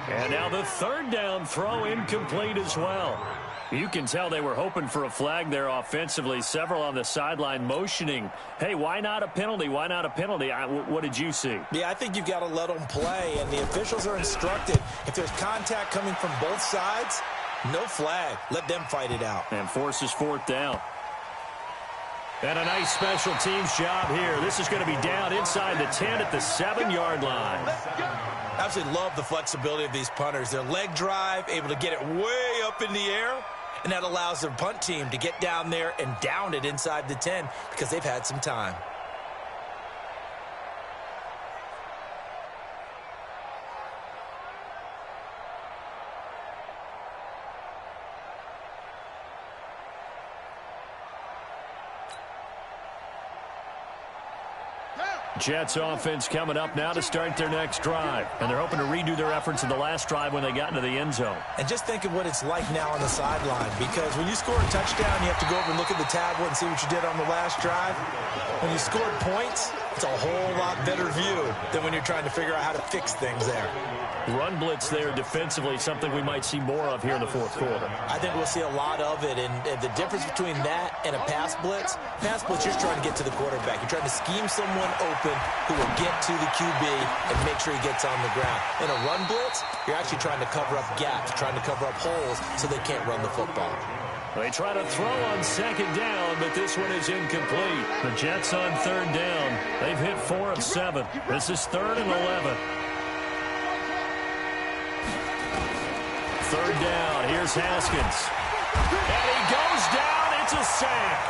And now the 3rd down throw incomplete as well. You can tell they were hoping for a flag there offensively. Several on the sideline motioning, hey, why not a penalty? Why not a penalty? What did you see? Yeah, I think you've got to let them play, and the officials are instructed. If there's contact coming from both sides, no flag. Let them fight it out. And forces 4th down. And a nice special teams job here. This is going to be down inside the 10 at the 7-yard line. I absolutely love the flexibility of these punters. Their leg drive, able to get it way up in the air, and that allows their punt team to get down there and down it inside the 10 because they've had some time. Jets offense coming up now to start their next drive. And they're hoping to redo their efforts in the last drive when they got into the end zone. And just think of what it's like now on the sideline, because when you score a touchdown, you have to go over and look at the tablet and see what you did on the last drive. When you scored points, it's a whole lot better view than when you're trying to figure out how to fix things there. Run blitz there defensively, something we might see more of here in the 4th quarter. I think we'll see a lot of it, and the difference between that and a pass blitz, you're trying to get to the quarterback. You're trying to scheme someone open who will get to the QB and make sure he gets on the ground. In a run blitz, you're actually trying to cover up gaps, trying to cover up holes so they can't run the football. They try to throw on 2nd down, but this one is incomplete. The Jets on 3rd down. They've hit 4 of 7. This is 3rd and 11. 3rd down. Here's Haskins. And he goes down. It's a sack.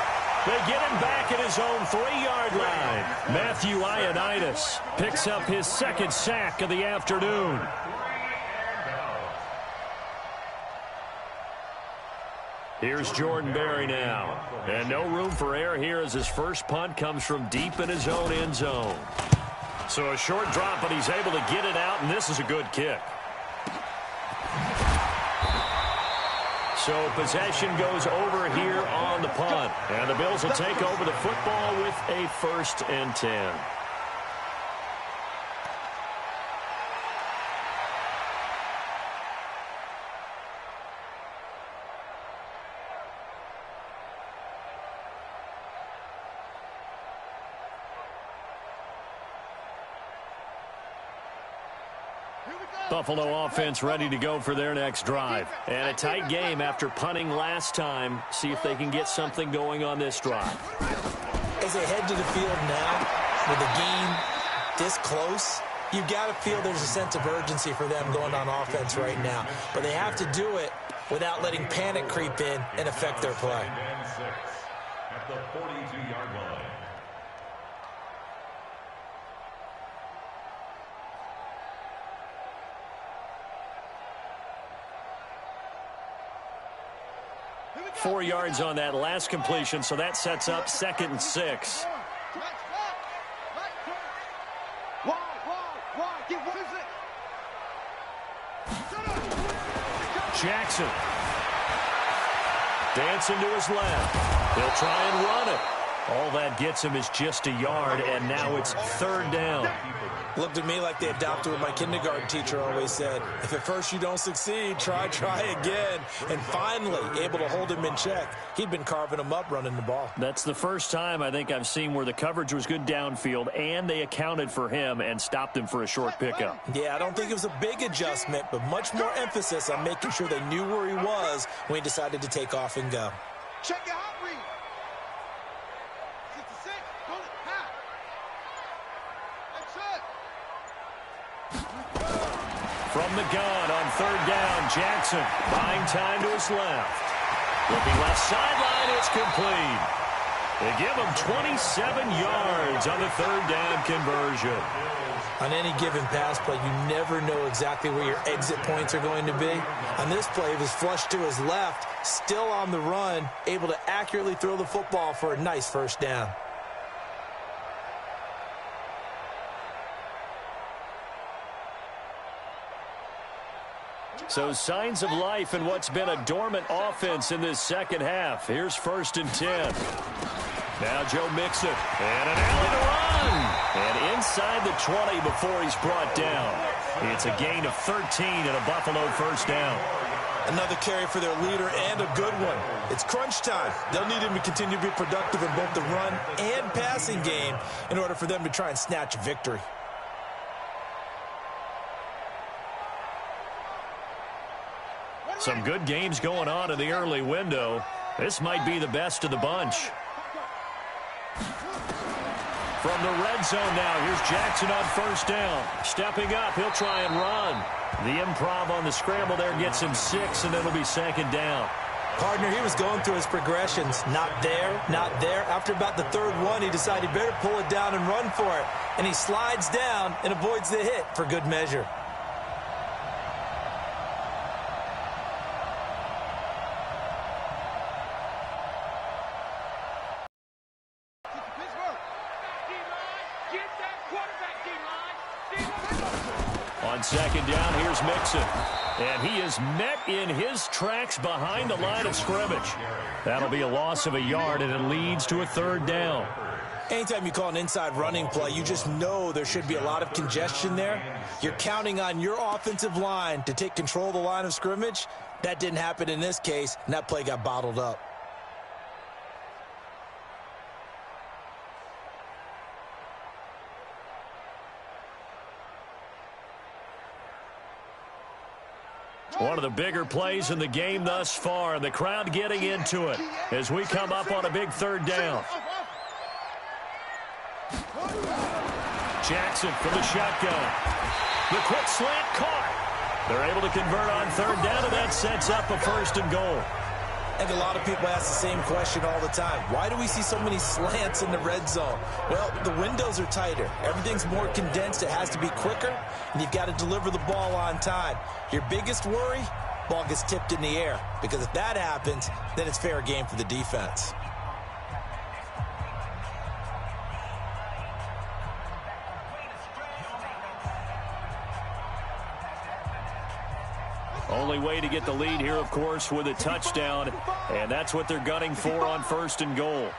They get him back at his own 3-yard line. Matthew Ioannidis picks up his 2nd sack of the afternoon. Here's Jordan Berry now. And no room for error here as his first punt comes from deep in his own end zone. So a short drop, but he's able to get it out, and this is a good kick. So possession goes over here on the punt. And the Bills will take over the football with a 1st and 10. Buffalo offense ready to go for their next drive. And a tight game after punting last time. See if they can get something going on this drive. As they head to the field now, with the game this close, You've got to feel there's a sense of urgency for them going on offense right now. But they have to do it without letting panic creep in and affect their play. And 6 at the 42-yard line. Here we go. 4 yards on that last completion, so that sets up 2nd and 6. Jackson. Dancing to his left. He'll try and run it. All that gets him is just a yard, and now it's 3rd down. Looked at me like they adopted what my kindergarten teacher always said. If at first you don't succeed, try again. And finally, able to hold him in check. He'd been carving him up running the ball. That's the first time I think I've seen where the coverage was good downfield, and they accounted for him and stopped him for a short pickup. Yeah, I don't think it was a big adjustment, but much more emphasis on making sure they knew where he was when he decided to take off and go. Check your hot read. 66, pull it, high. That's it. From the gun on 3rd down, Jackson buying time to his left. Looking left sideline, it's complete. They give him 27 yards on the 3rd down conversion. On any given pass play, you never know exactly where your exit points are going to be. On this play, he was flushed to his left, still on the run, able to accurately throw the football for a nice 1st down. So signs of life in what's been a dormant offense in this 2nd half. Here's 1st and 10. Now Joe Mixon, and an alley to run. And inside the 20 before he's brought down. It's a gain of 13 and a Buffalo 1st down. Another carry for their leader and a good one. It's crunch time. They'll need him to continue to be productive in both the run and passing game in order for them to try and snatch a victory. Some good games going on in the early window. This might be the best of the bunch. From the red zone now, here's Jackson on 1st down. Stepping up, he'll try and run. The improv on the scramble there gets him 6, and it'll be 2nd down. Partner, he was going through his progressions. Not there, not there. After about the 3rd one, he decided he better pull it down and run for it. And he slides down and avoids the hit for good measure. On 2nd down, here's Mixon. And he is met in his tracks behind the line of scrimmage. That'll be a loss of a yard, and it leads to a 3rd down. Anytime you call an inside running play, you just know there should be a lot of congestion there. You're counting on your offensive line to take control of the line of scrimmage. That didn't happen in this case, and that play got bottled up. One of the bigger plays in the game thus far, and the crowd getting into it as we come up on a big 3rd down. Jackson from the shotgun. The quick slant caught. They're able to convert on 3rd down, and that sets up a 1st and goal. I think a lot of people ask the same question all the time. Why do we see so many slants in the red zone? Well, the windows are tighter. Everything's more condensed. It has to be quicker, and you've got to deliver the ball on time. Your biggest worry, ball gets tipped in the air, because if that happens, then it's fair game for the defense. Only way to get the lead here, of course, with a touchdown, and that's what they're gunning for on 1st and goal.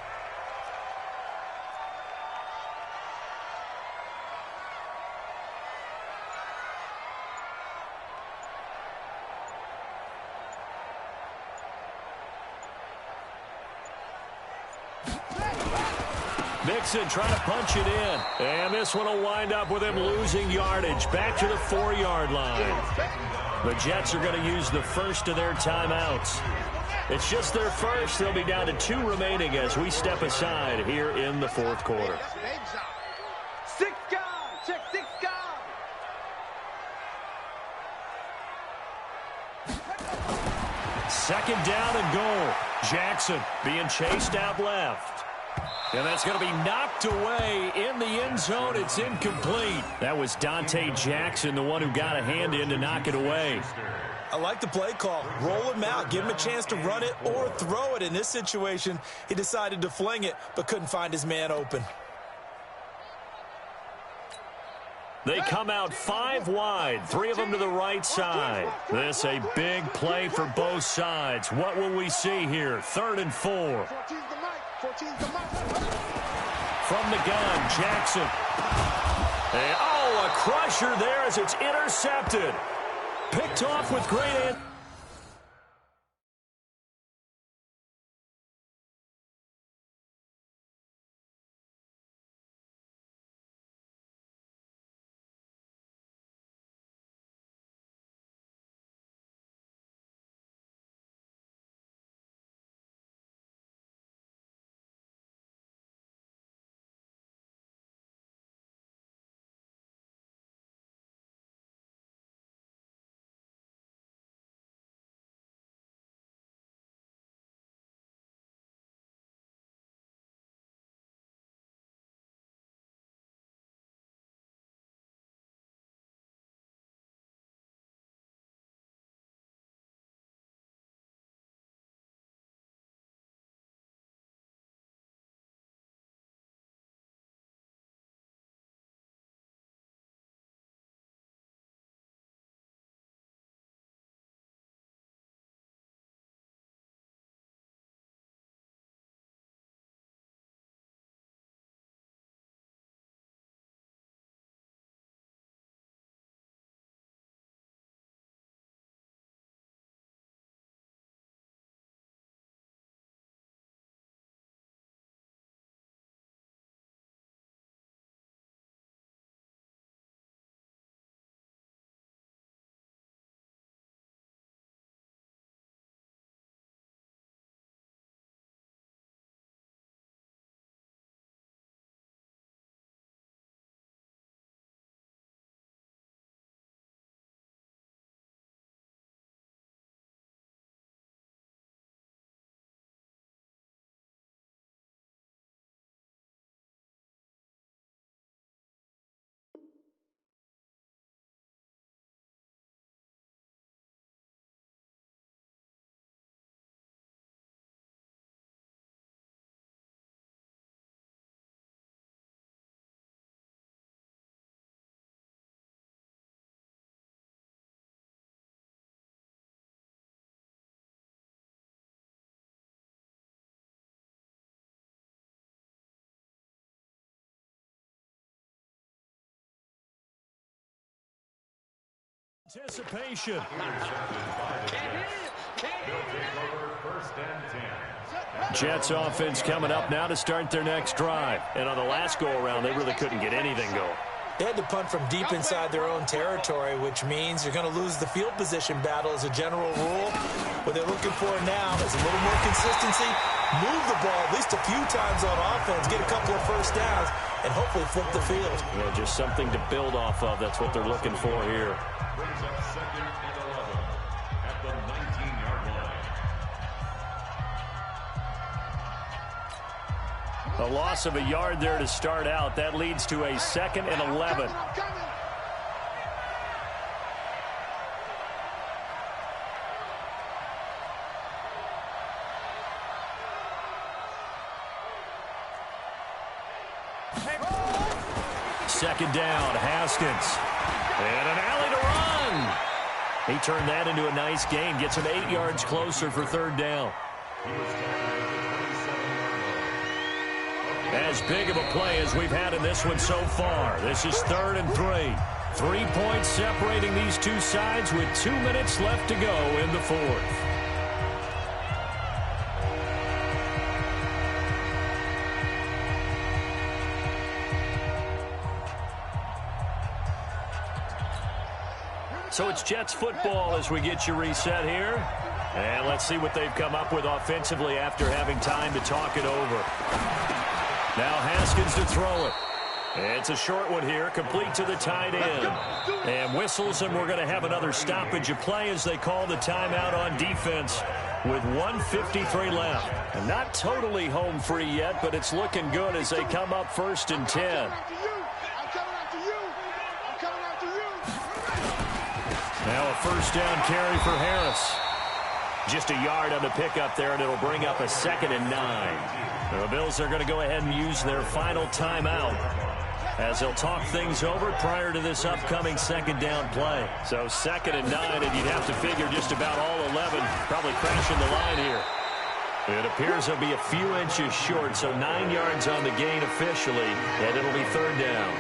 Mixon trying to punch it in, and this one will wind up with him losing yardage back to the 4-yard line. The Jets are going to use the first of their timeouts. It's just their first. They'll be down to 2 remaining as we step aside here in the 4th quarter. 6 guys, check 6 guys. Second down and goal. Jackson being chased out left. And that's going to be knocked away in the end zone. It's incomplete. That was Dante Jackson, the one who got a hand in to knock it away. I like the play call. Roll him out. Give him a chance to run it or throw it. In this situation, he decided to fling it, but couldn't find his man open. They come out 5 wide, 3 of them to the right side. This a big play for both sides. What will we see here? 3rd and 4. From the gun, Jackson. And, a crusher there as it's intercepted. Picked off with great... Anticipation. Jets offense coming up now to start their next drive. And on the last go-around, they really couldn't get anything going. They had to punt from deep inside their own territory, which means you're going to lose the field position battle as a general rule. What they're looking for now is a little more consistency, move the ball at least a few times on offense, get a couple of first downs, and hopefully flip the field. Yeah, just something to build off of. That's what they're looking for here. Brings up 2nd and 11 at the 19-yard line. A loss of a yard there to start out. That leads to a 2nd and 11. Second down, Haskins. And an alley to run. He turned that into a nice gain. Gets him 8 yards closer for 3rd down. As big of a play as we've had in this one so far. This is 3rd and 3. 3 points separating these two sides with 2 minutes left to go in the 4th. So it's Jets football as we get you reset here. And let's see what they've come up with offensively after having time to talk it over. Now Haskins to throw it. It's a short one here, complete to the tight end. And whistles, and we're going to have another stoppage of play as they call the timeout on defense with 1:53 left. And not totally home free yet, but it's looking good as they come up 1st and 10. Now a 1st down carry for Harris. Just a yard on the pickup there, and it'll bring up a 2nd and 9. The Bills are going to go ahead and use their final timeout as they'll talk things over prior to this upcoming 2nd down play. So 2nd and 9, and you'd have to figure just about all 11 probably crashing the line here. It appears they'll be a few inches short, so 9 yards on the gain officially, and it'll be 3rd down.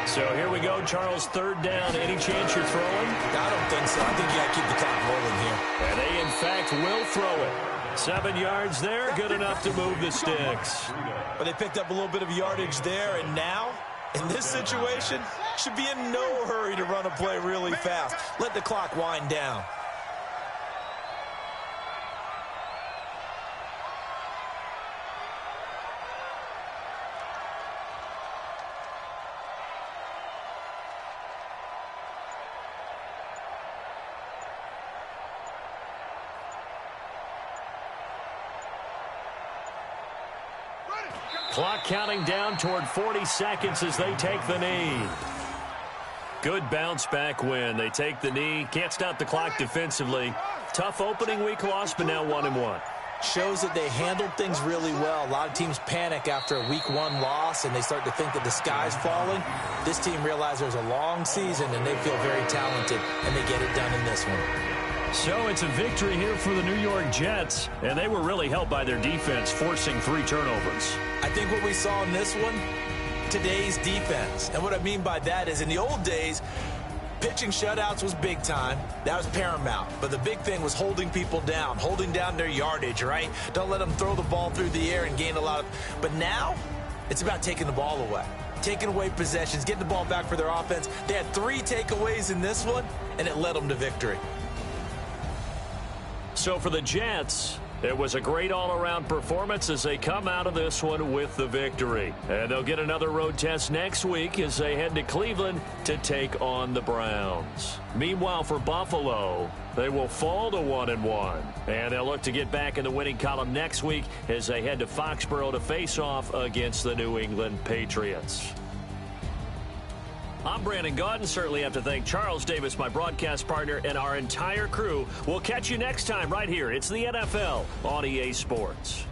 So here we go, Charles, 3rd down. Any chance you're throwing? I don't think so. I think you got to keep the clock rolling here. And they, in fact, will throw it. 7 yards there, good enough to move the sticks. But they picked up a little bit of yardage there, and now, in this situation, should be in no hurry to run a play really fast. Let the clock wind down. Clock counting down toward 40 seconds as they take the knee. Good bounce back win. They take the knee. Can't stop the clock defensively. Tough opening week loss, but now 1-1. Shows that they handled things really well. A lot of teams panic after a week 1 loss, and they start to think that the sky's falling. This team realizes there's a long season, and they feel very talented, and they get it done in this one. So it's a victory here for the New York Jets, and they were really helped by their defense, forcing 3 turnovers. I think what we saw in this one, today's defense. And what I mean by that is in the old days, pitching shutouts was big time. That was paramount. But the big thing was holding people down, holding down their yardage, right? Don't let them throw the ball through the air and gain a lot of... But now, it's about taking the ball away. Taking away possessions, getting the ball back for their offense. They had 3 takeaways in this one, and it led them to victory. So for the Jets, it was a great all-around performance as they come out of this one with the victory. And they'll get another road test next week as they head to Cleveland to take on the Browns. Meanwhile, for Buffalo, they will fall to 1-1. And they'll look to get back in the winning column next week as they head to Foxborough to face off against the New England Patriots. I'm Brandon Gaudin. Certainly have to thank Charles Davis, my broadcast partner, and our entire crew. We'll catch you next time right here. It's the NFL on EA Sports.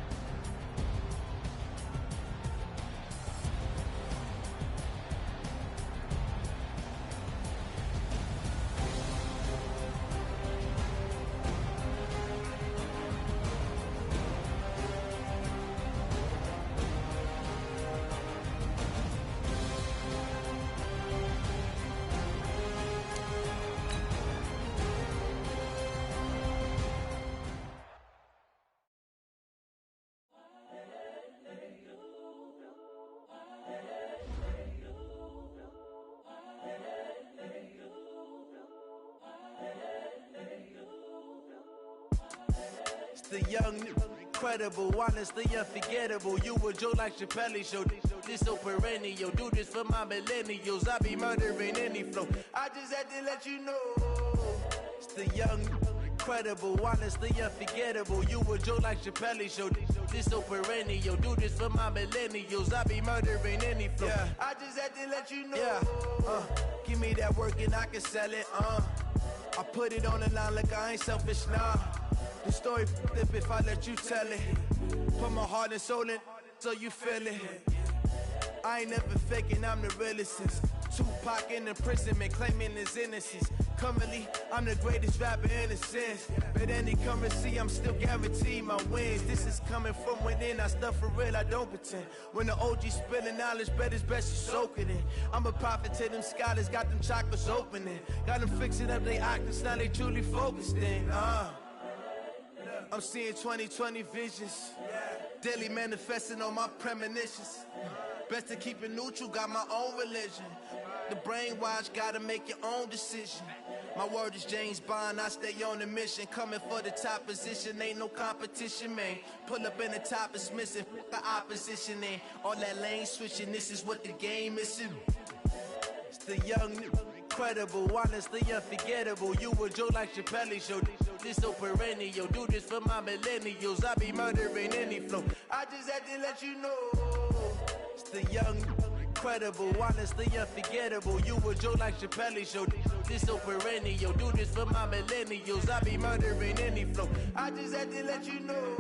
The young, incredible, honestly unforgettable. You a Joe like Chappelle show. This so perennial. Do this for my millennials. I be murdering any flow. I just had to let you know. It's the young, incredible, honestly unforgettable. You a Joe like Chappelle show. This so perennial. Do this for my millennials. I be murdering any flow. Yeah. I just had to let you know. Yeah. Give me that work and I can sell it. I put it on the line like I ain't selfish, nah. The story flip if I let you tell it. Put my heart and soul in so you feel it. I ain't never faking, I'm the realest since Tupac in imprisonment, claiming his innocence. Currently, I'm the greatest rapper in a sense. But any currency, I'm still guaranteed my wins. This is coming from within, I stuff for real, I don't pretend. When the OG spilling knowledge, bet it's best to soak it in. I'm a prophet to them scholars, got them chakras opening. Got them fixing up they octaves, now they truly focused in. I'm seeing 2020 visions. Daily manifesting on my premonitions. Best to keep it neutral, got my own religion. The brainwash, gotta make your own decision. My word is James Bond, I stay on the mission. Coming for the top position, ain't no competition, man. Pull up in the top is missing, the opposition in. All that lane switching, this is what the game is. It's the young, incredible, honestly unforgettable. You a Joe like Chappelle show. This so perennial, do this for my millennials. I be murdering any flow. I just had to let you know. It's the young, incredible, honestly unforgettable. You a Joe like Chappelle show. This so perennial, do this for my millennials. I be murdering any flow. I just had to let you know.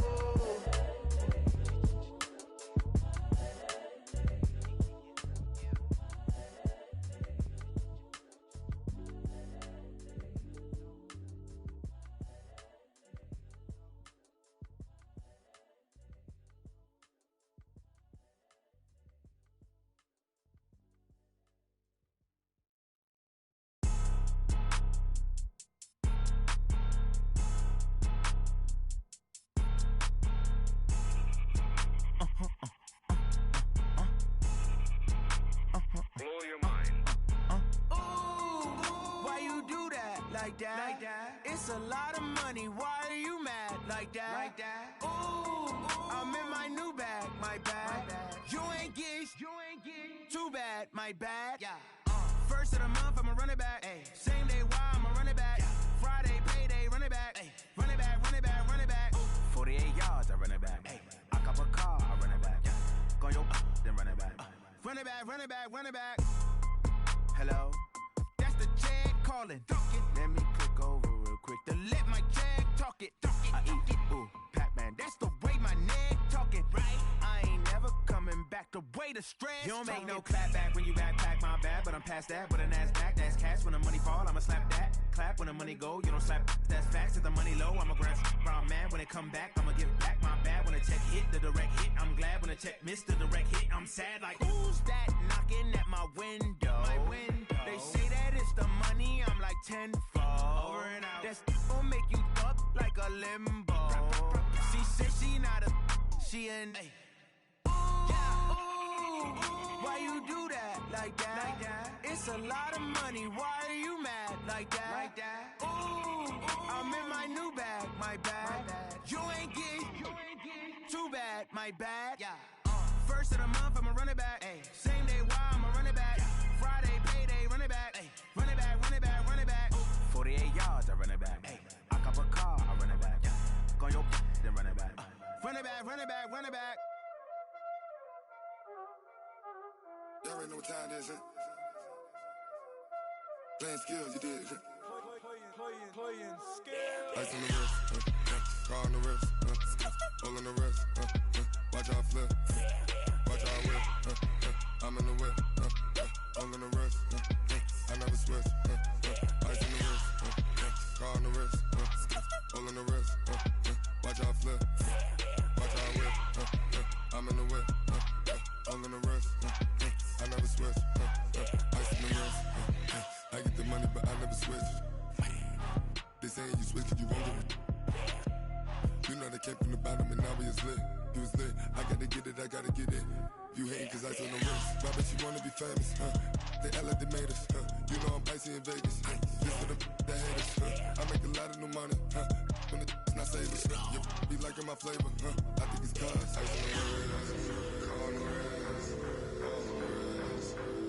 Like that. It's a lot of money. Why are you mad like that? Like that. Ooh, I'm in my new bag. My bad. You ain't get too bad. My bad. Yeah. First of the month, I'ma run it back. Ay. Same day, why I'ma run it back. Yeah. Friday, payday, run it back. Ay. Run it back, run it back, run it back. 48 yards, I run it back. Ay. I cop a car, I run it back. Yeah. Go your then run it back. Run it back, run it back, run it back. Hello? That's the check calling. Let me click over real quick to let my check talk it. I eat it, ooh, Pac-Man. That's the way my neck talking, right? I ain't never coming back. The way the stress. You don't make no clap back when you backpack, my bad. But I'm past that with a NASDAQ. That's cash. When the money fall, I'ma slap that. Clap when the money go. You don't slap. That's facts. If the money low, I'ma grab brown man. When it come back, I'ma give back my bad. When the check hit, the direct hit. I'm glad when the check missed the direct hit. I'm sad like who's that knocking at my window? My window. They say that it's the money. I'm like tenfold. Over and out. That's gon' make you up like a limbo. She said she not a. She an. Ay. Yeah. Ooh, why you do that like that? Like that? It's a lot of money. Why are you mad like that? Like that. Ooh, I'm in my new bag. My bad. You ain't get too bad. My bad. Yeah. First of the month, I'ma run it back. Ay. Same day, why I'ma run it back. Friday, payday, run it back. Ay. Run it back, run it back, run it back. 48 yards, I run it back. Ay. I cop a car, I run it back. Go your then run it back. Run it back, run it back, run it back. Y'all already know what time it is, huh? Playing skills, you did, huh? Playing skills. Ice on the wrist, car on the wrist, hole on the wrist, watch out flip, watch out whip, I'm in the whip, hole on the wrist, I never switch, ice on the wrist, car on the wrist, hole on the wrist, watch out flip, watch out whip, I'm in the whip, hole on the wrist, I never switch, ice on the wrist, I get the money but I never switch. They saying you switch cause you won't get it. You know they came from the bottom and now we is lit. You was lit, I gotta get it, I gotta get it. You hating cause I on the wrist. Why bet you wanna be famous, They act like they made us, You know I'm icy in Vegas, This for the that hate us, I make a lot of new money, When it's not saving, You be liking my flavor, I think it's cause ice on the wrist, on the wrist,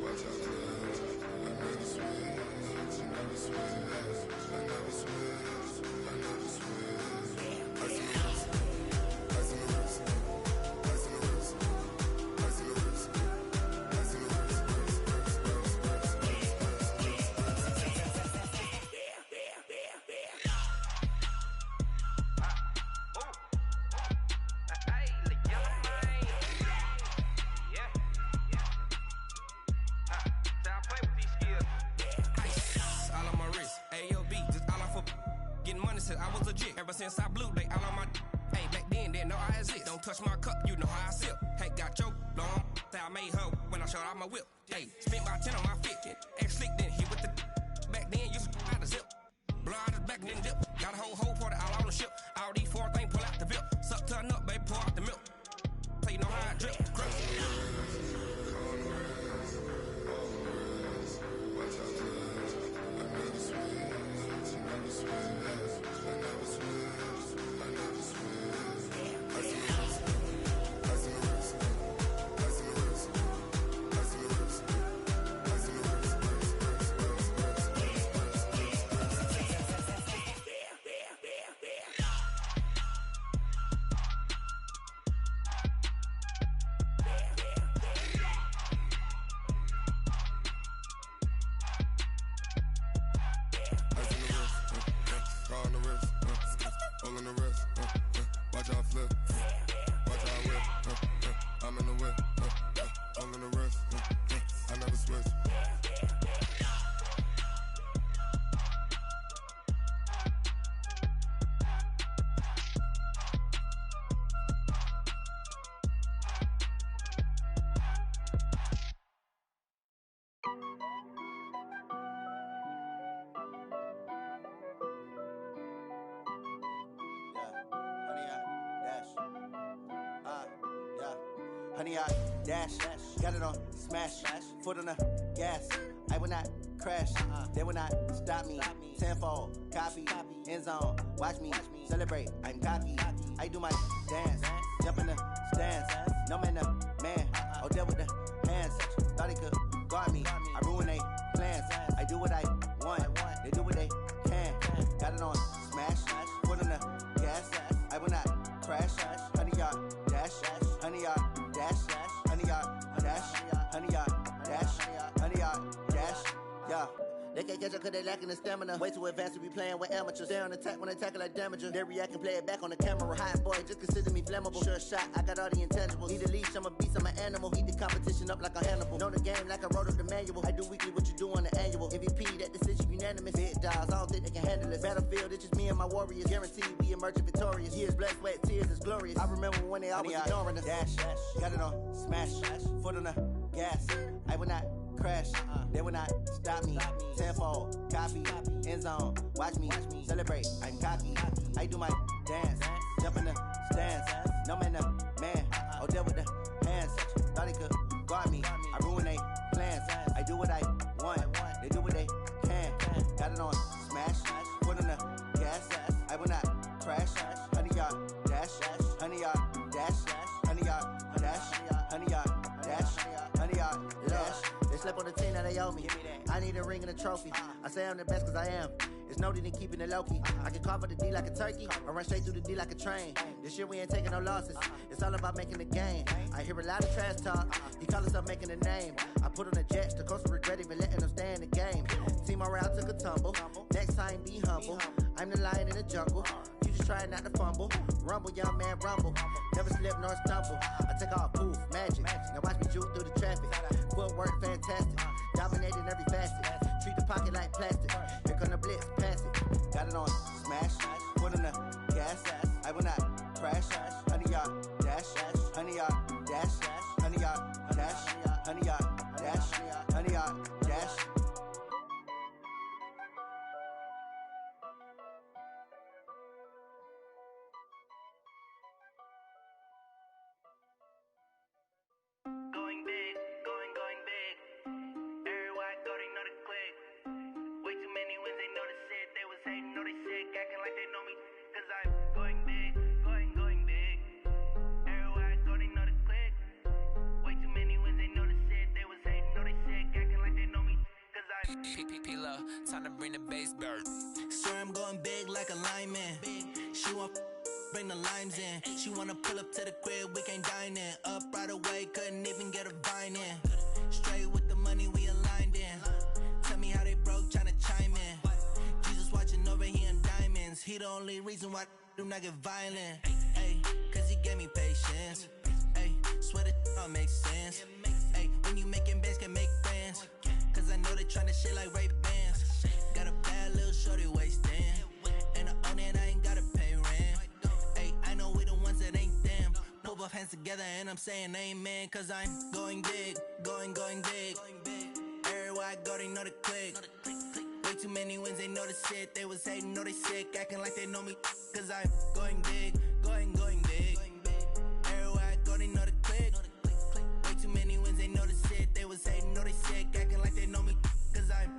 watch out for this. I never switch, I never switch. I never switch, I never switch. Ice in the wrist, ice in the wrist, ice in the wrist, ice in the wrist, ice in the wrist, I was legit. Ever since I blew, they all on my. Hey, back then, didn't know I exist. Don't touch my cup, you know how I sip. Hey, got choked, long. I made her when I showed out my whip. Hey, spent about 10 on my 50. Ex-slick, then hit with the. Back then, used to out the zip. Blow out the back, then dip. Got a whole party all on the ship. All these four things pull out the VIP. Suck to a nut, baby, pour out the milk. So you know how I drip. Crush. Watch out for this. I never switch. all in the wrist. Watch how I flip. Watch how I whip. I'm in the whip. All in the wrist. I never switch. Honey, I dash, got it on smash, foot on the gas. I will not crash, they will not stop me. Tenfold, copy, end zone, watch me celebrate. I'm cocky, I do my dance, jump in the stands. No man, the man, oh, deal with the hands. Thought he could guard me, I ruin they plans. I do what I want, they do what they can. Got it on smash, foot on the gas. I will not crash, honey, y'all dash, honey, y'all dash, honey, y'all dash, honey, y'all dash, honey, y'all dash, yeah. They can't catch up cause they lacking the stamina. Way too advanced to be playing with amateurs. Stay on attack when they tackle like damager. They react and play it back on the camera. Hot boy, just consider me flammable. Sure shot, I got all the intangibles. Need a leash, I'm a beast, I'm an animal. Heat the competition up like a Hannibal. Know the game like I wrote up the manual. I do weekly what you do on the annual. MVP, that decision unanimous. Big dogs, I don't think they can handle it. Battlefield, it's just me and my warriors. Guaranteed we emerging victorious. Years, blood, sweat, tears, it's glorious. I remember when they always ignoring us. Dash, got it on smash, foot on the gas. I will not crash, they will not stop me. Tenfold, copy, end zone, watch me celebrate. I'm cocky, I do my dance, jump in the stands. No man, the man, oh, deal with the hands. Thought he could guard me, I ruin they plans. I do what I want, they do what they can. Got it on smash, foot on the gas. I will not crash, honey, y'all dash, honey, y'all dash, honey, y'all dash, honey, y'all dash, honey, y'all dash. They slept on the team, now they owe me. I need a ring and a trophy. I say I'm the best cause I am. It's no need in keeping it low-key. I can carve up the D like a turkey or run straight through the D like a train. This year we ain't taking no losses. It's all about making the game. I hear a lot of trash talk. He call himself making a name. I put on the jets. The coach will regret even letting them stay in the game. Team morale took a tumble. Next time be humble. I'm the lion in the jungle. You just try not to fumble. Rumble, young man, rumble. Never slip nor stumble. I take off poof, magic. Now watch me juke through the traffic. Footwork fantastic. Dominating every facet. Treat the pocket like plastic. Here come the blitz, pass it. Got it on smash, foot on the gas. I will not crash. Honey, y'all dash, honey, y'all dash, honey, y'all dash, honey, y'all dash, honey, y'all dash. Going big, going big. Everywhere I go, they know the click. Way too many wins, they know the shit. They was hating, know they sick, acting like they know me. Cause I'm going big, going big. Everywhere I go, they know the click. Way too many wins, they know the shit. They was hating, know they sick, acting like they know me. Cause I'm P-P-P-Lo, time to bring the bass bird. Swear I'm going big like a lineman. She want bring the limes in. She wanna pull up to the crib, we can't dine in. Up right away, couldn't even get a vine in. Straight with the money, we aligned in. Tell me how they broke, tryna chime in. Jesus watching over here in diamonds. He the only reason why I do not get violent. Ay, cause he gave me patience. Ay, swear that all makes sense. Ay, when you making bands, can make friends. Cause I know they tryna shit like Ray-Bans. Got a bad little shorty wasting. And I own it, I ain't gotta pay rent. Ay, I know we the ones that ain't them. Put both hands together and I'm saying amen. Cause I'm going big, going big. Everywhere I go, they know the click. Way too many wins, they know the shit. They was hating, know they sick, acting like they know me. Cause I'm going big, going big. Everywhere I go, they know the click. Way too many wins, they know the shit. They was hating, know they sick, acting like they know me. Cause I'm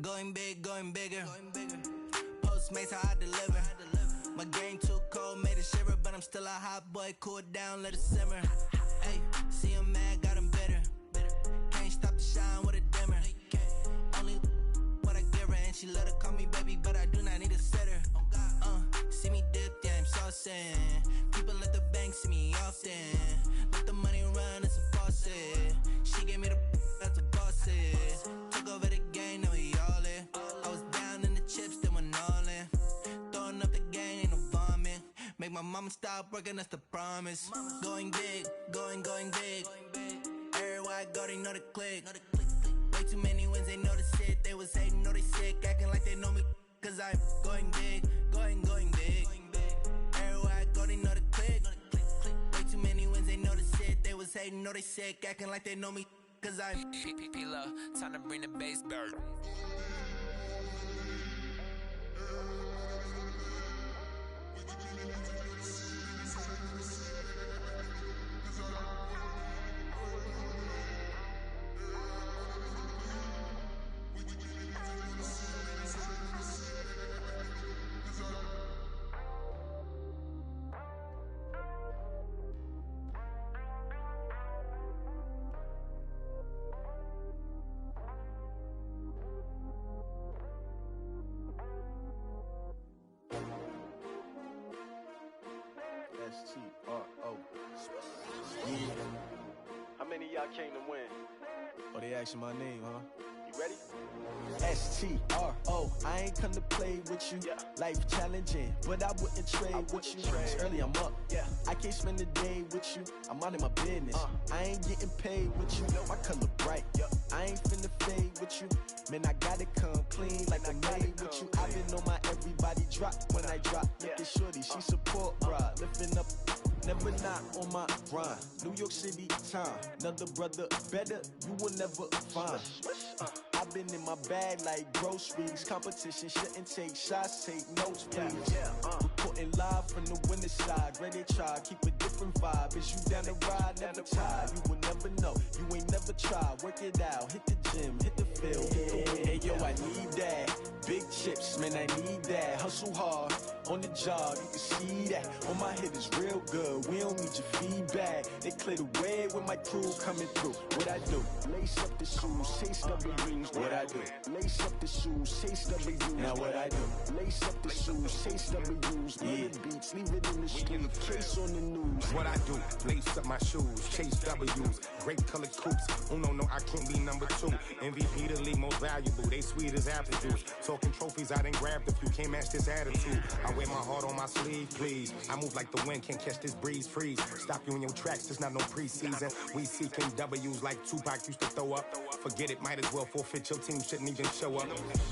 going big, going bigger. Postmates how I deliver. My game too cold, made it shiver, but I'm still a hot boy. Cool it down, let it simmer. Hey, see him mad, got him bitter. Can't stop the shine with a dimmer. Only what I give her, and she let her call me baby, but I do not need a sitter. See me dip, yeah, I'm saucing. People at the bank see me often. Let the money run, it's a faucet. She gave me the that's a boss it. Took over the game, now we all it. I was down in the chips, then went all Make my mama stop working, that's the promise. Going big, going big. Everywhere I go, they know the click. Way too many wins, they know the shit. They was hating, know they sick, acting like they know me. Cause I'm going big, going big. Everywhere I go, they know the click. Way too many wins, they know the shit. They was hating, know they sick, acting like they know me. Cause I'm P-P-P-Love, time to bring the bass bird. S-T-R-O. Yeah. How many of y'all came to win? Oh, they asking my name, huh? You ready? S-T-R-O. I ain't come to play with you. Life challenging, but I wouldn't trade with you. It's early, I'm up. I can't spend the day with you. I'm out of my business. I ain't getting paid with you. My color bright. I ain't finna fade with you. Man, I gotta come clean like I made with you. I been on my everybody drop when I drop. Look at shorty, she support, bruh. Lifting up, never not on my grind. New York City time, another brother better, you will never find. I've been in my bag like groceries. Competition shouldn't take shots, take notes, please. Reporting live from the winter side. Ready to try, keep a different vibe. Is you down the ride, never tired. You will never know, you ain't never tried. Work it out, hit the gym, hit the field, hit the win. Hey yo, I need that. Big chips, man, I need that. Hustle hard, on the job, you can see that. On my hit is real good, we don't need your feedback. They clear the way with my crew coming through. What I do? Lace up the shoes, chase W's. What I do? Lace up the shoes, chase W's. Now what I do? Lace up the shoes, chase W's. Yeah, beats, leave it in the street, case on the news. What I do? Lace up my shoes, chase W's. Great colored coops. Oh no, I can't be number 2. MVP the league most valuable. They sweet as apple juice. Talking trophies, I done grabbed a few. Can't match this attitude. I wear my heart on my sleeve, please. I move like the wind, can't catch this breeze, freeze. Stop you in your tracks, there's not no preseason. We seeking W's like Tupac used to throw up. Forget it, might as well forfeit. Your team shouldn't even show up.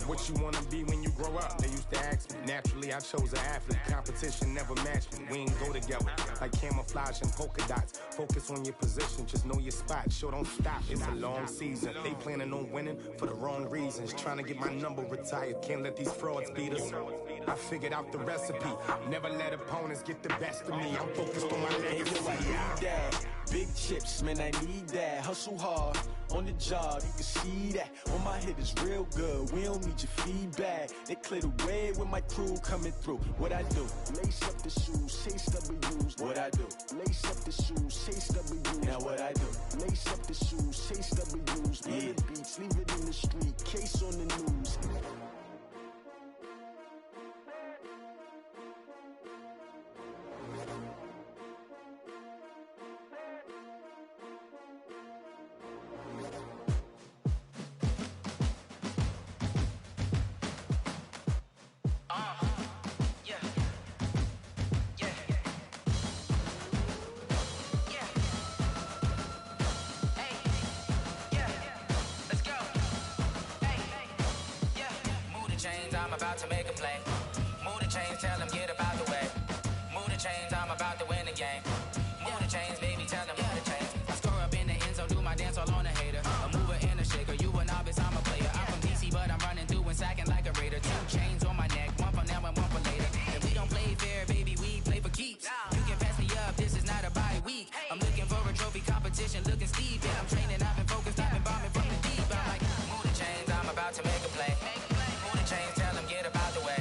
What you wanna be when you grow up? They used to ask me. Naturally, I chose an athlete. Competition never matched me. We ain't go together like camouflage and polka dots. Focus on your position, just know your spot. Sure, don't stop. It's a long season. They planning on winning for the wrong reasons. Trying to get my number retired. Can't let these frauds beat us. I figured out the recipe. Never let opponents get the best of me. I'm focused on my legacy. I need that. Big chips, man, I need that. Hustle hard, on the job, you can see that. On my hit is real good, we don't need your feedback. They clear the way with my crew coming through. What I do? Lace up the shoes, chase W's. What I do? Lace up the shoes, chase W's. Now what I do? Lace up the shoes, chase W's. Yeah, beats, leave it in the street, case on the news. I'm about to make a play. Move the chains, tell them get about the way. Move the chains, I'm about to win the game. Move the chains, baby, tell them move the chains. I score up in the end zone, do my dance all on a hater. A mover and a shaker, you a novice, I'm a player. I'm from DC, but I'm running through and sacking like a raider. 2 chains on my neck, one for now and one for later. And we don't play fair, baby, we play for keeps. You can pass me up, this is not a bye week. I'm looking for a trophy competition, looking steep. Yeah, I'm training, I've been focused, I've been bombing from the deep. I'm like, move the chains, I'm about to make a play. Move the chains, tell them get about the way.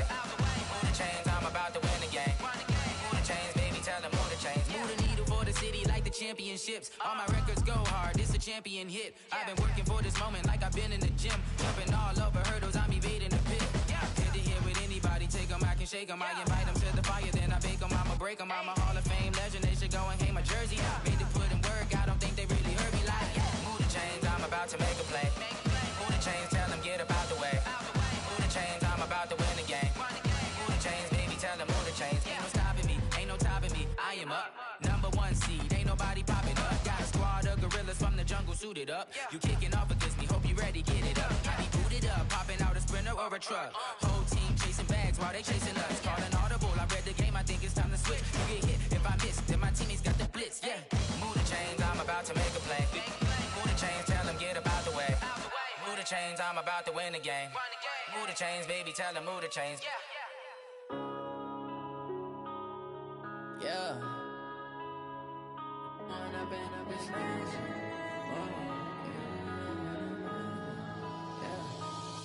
Move the chains, I'm about to win the game. Move the chains, baby, tell them move the chains. Move the needle for the city like the championships. All my records go hard, it's a champion hit. I've been working for this moment like I've been in the gym. Jumping all over hurdles, I'm evading the pit. Head to head with anybody, take them, I can shake them. I invite them to the fire, then I bake them, I'ma break them. I'm a Hall of Fame legend, they should go and hang my jersey. Made to put in work, I don't think they really heard me like, move the chains, I'm about to make a play. Move the chains, tell them get about the way. Move the chains, I'm about to win the game. Move the chains, baby, tell them move the chains. Ain't no stopping me, ain't no time jungle suited up. You kicking off against me, hope you ready, get it up. I be booted up, popping out a Sprinter or a truck. Whole team chasing bags while they chasing us. Calling audible, I read the game, I think it's time to switch. You get hit if I miss, then my teammates got the blitz, yeah. Move the chains, I'm about to make a play. Move the chains, tell them get about the way. Move the chains, I'm about to win the game. Move the chains, baby, tell them move the chains. Yeah.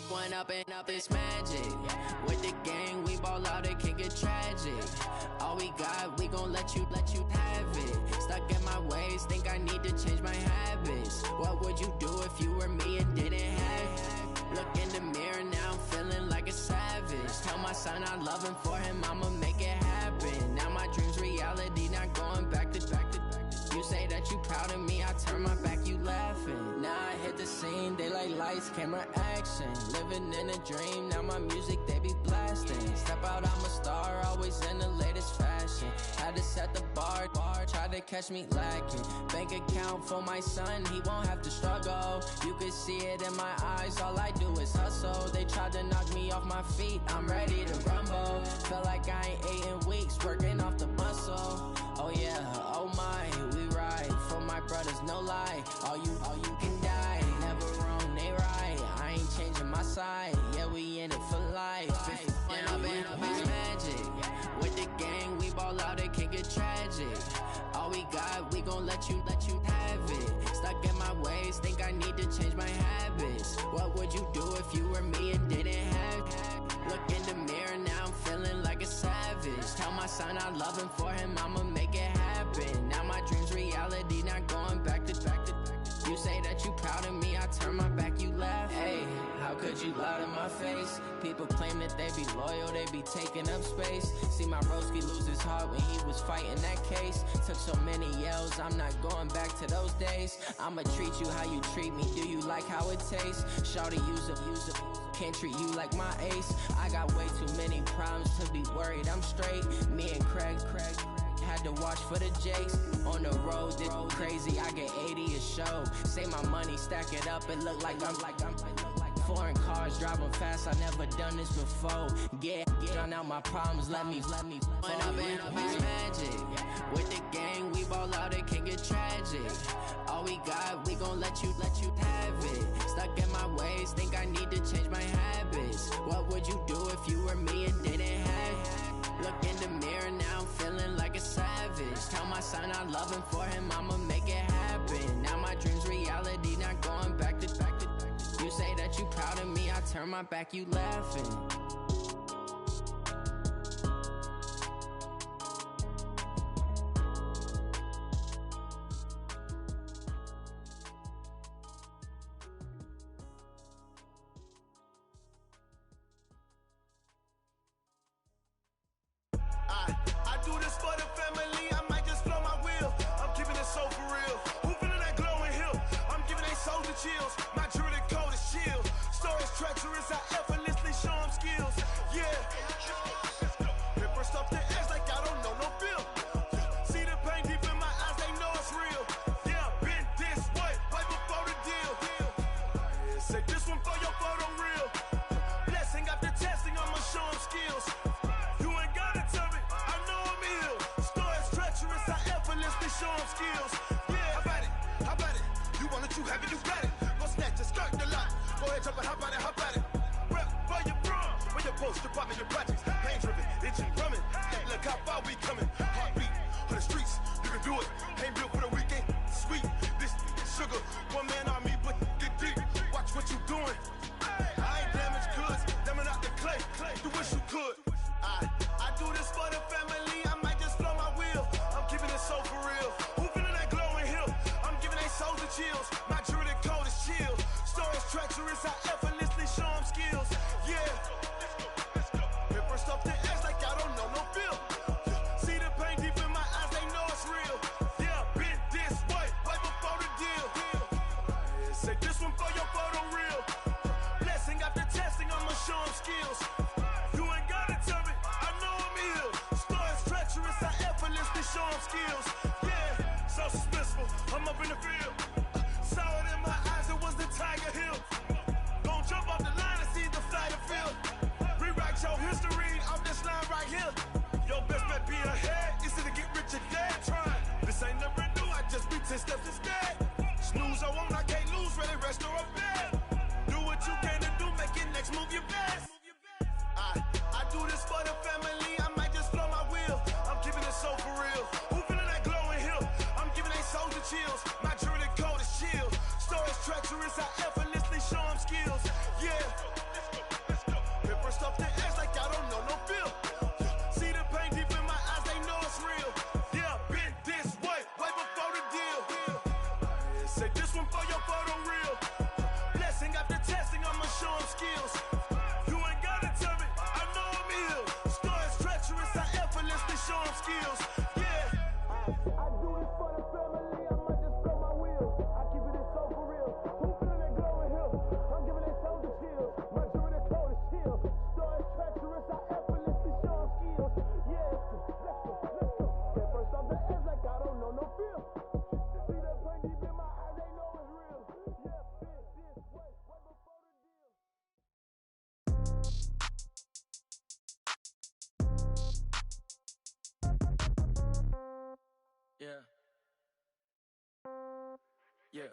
One up and up is magic. With the gang, we ball out, it can get tragic. All we got, we gon' let you have it. Stuck in my ways, think I need to change my habits. What would you do if you were me and didn't have it? Look in the mirror now, I'm feeling like a savage. Tell my son I love him, for him I'ma make it happen. Now my dream's reality, not going back to. You say that you proud of me, I turn my back, you laughing. Now I hit the scene, they like lights, camera, action. Living in a dream, now my music, they be blasting. Step out, I'm a star, always in the latest fashion. Had to set the bar, try to catch me lacking. Bank account for my son, he won't have to struggle. You can see it in my eyes, all I do is hustle. They tried to knock me off my feet, I'm ready to rumble. Felt like I ain't ate in weeks, working off the muscle. Oh yeah, oh my, we ride for my brothers, no lie. All you can die, never wrong, they right. I ain't changing my side, yeah, we in it for life. And up is magic. With the gang, we ball out, it can get tragic. All we got, we gon' let you have it. Stuck in my ways, think I need to change my habits. What would you do if you were me and didn't have it? Look in the mirror, now I'm feeling like a savage. Tell my son I love him, for him I'ma make it happen. Now my dream's reality, not going back to. You say that you proud of me, I turn my back, you laugh. Hey, how could you lie to my face? People claim that they be loyal, they be taking up space. See my broski lose his heart when he was fighting that case. Took so many yells, I'm not going back to those days. I'ma treat you how you treat me, do you like how it tastes? Shawty, use up, can't treat you like my ace. I got way too many problems to be worried, I'm straight. Me and Craig had to watch for the Jakes. On the road, this crazy, I get 80 a show. Say my money, stack it up, it look like I'm foreign cars, driving fast, I never done this before. Get drown out my problems, let me When up is magic. With the gang, we ball out, it can get tragic. All we got, we gon' let you have it. Stuck in my ways, think I need to change my habits. What would you do if you were me and didn't have it? Look in the mirror, now I'm feeling like a savage. Tell my son I love him, for him I'ma make it happen. Now my dream's reality, not going back to. You say that you proud of me, I turn my back, you laughing. I do this for the family, I might just blow my wheel. I'm keeping it so for real. Who feeling that glowing hill? I'm giving they souls the chills. My jewelry code is chill. Stories treacherous, I effortlessly show them skills. Yeah. Paper stuff to edge like I don't know no feel. See the pain deep in my eyes, they know it's real. Yeah, been this way, right before the deal. Say this one for your photo reel. Blessing after testing, I'ma show them skills. Show them skills. Yeah, how about it? You want it, you have it, you got it. Go snatch it, skirt the lot. Go ahead, jump it, hop on it. Rep for your bra, for your poster, popping your projects. Pain driven, itching, drumming. Look how far we coming. Heartbeat on the streets, you can do it. Ain't built for the weekend. Sweet, this sugar. One man army, but get deep. Watch what you doing. I ain't damaged goods, damn out the clay. You wish you could. I do this for the family. I might just blow my wheel. I'm keeping it so for real. Who feeling that glowing hill? I'm giving they souls the chills. My jewelry code is chill. Stories treacherous, I effortlessly show them skills. Yeah. Paper stuff to edge like I don't know no feel. See the pain deep in my eyes, they know it's real. Yeah, been this way, right before the deal. Say this one for your photo reel. Blessing after testing, I'ma show them skills. You ain't gotta tell me, I know I'm ill. Stories treacherous, I effortlessly show them skills. Yeah, so suspenseful, I'm up in the field. So 10 steps instead. Snooze or won't, I can't lose, ready, rest or a bed. Do what you can to do, make your next move your best. I do this for the family, I might just flow my wheel. I'm keeping it so for real. Who feeling that glowing hill? I'm giving they soldier chills. My journey cold as chill. Stories treacherous, I effortlessly show them skills. Yeah, let's go. Pepper stuff the edge like I don't know no feel. See the pain deep in my eyes, they know it's real. Yeah, been this way, way before the deal. Say this one for your photo real. Blessing after testing, I'ma show them skills. You ain't gotta tell me, I know I'm ill. Stories treacherous, I effortlessly show them skills. Yeah, I do this for the family, I might just blow my wheel. I keep it so for real. Who feeling that glowing hill? I'm giving it soldier chills. My journey cold as chill. Stories treacherous, I effortlessly show them skills. Yeah, let's go. Get first off the edge like I don't know no feel. See that pain deep in my eyes, they know it's real. Yeah, been this way, way before the deal. Yeah. Yeah.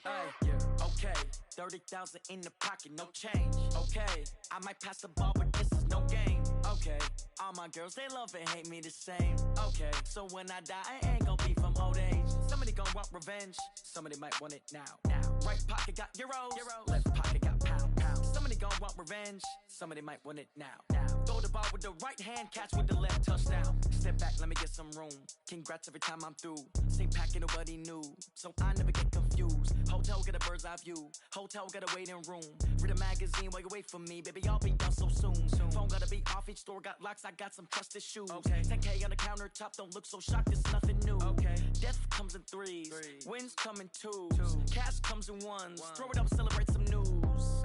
Hey, yeah. Okay. 30,000 in the pocket, no change. Okay. I might pass the ball, but this is no game. Okay. All my girls, they love and hate me the same. Okay. So when I die, I ain't gon' be from old age. Somebody gon' want revenge. Somebody might want it now. Right pocket got euros. Left pocket got pound. Somebody gon' want revenge. Somebody might want it now. Throw the ball with the right hand, catch with the left, touchdown. Step back, let me get some room. Congrats every time I'm through. Same packet, nobody knew. So I never get confused. Hotel get a bird's eye view. Hotel got a waiting room. Read a magazine while you wait for me. Baby, I'll be done so soon. Phone gotta be off, each store got locks. I got some trusted shoes. 10K on the countertop, don't look so shocked, it's nothing new. Death comes in threes. Wins come in twos. Cash comes in ones. Throw it up, celebrate some news.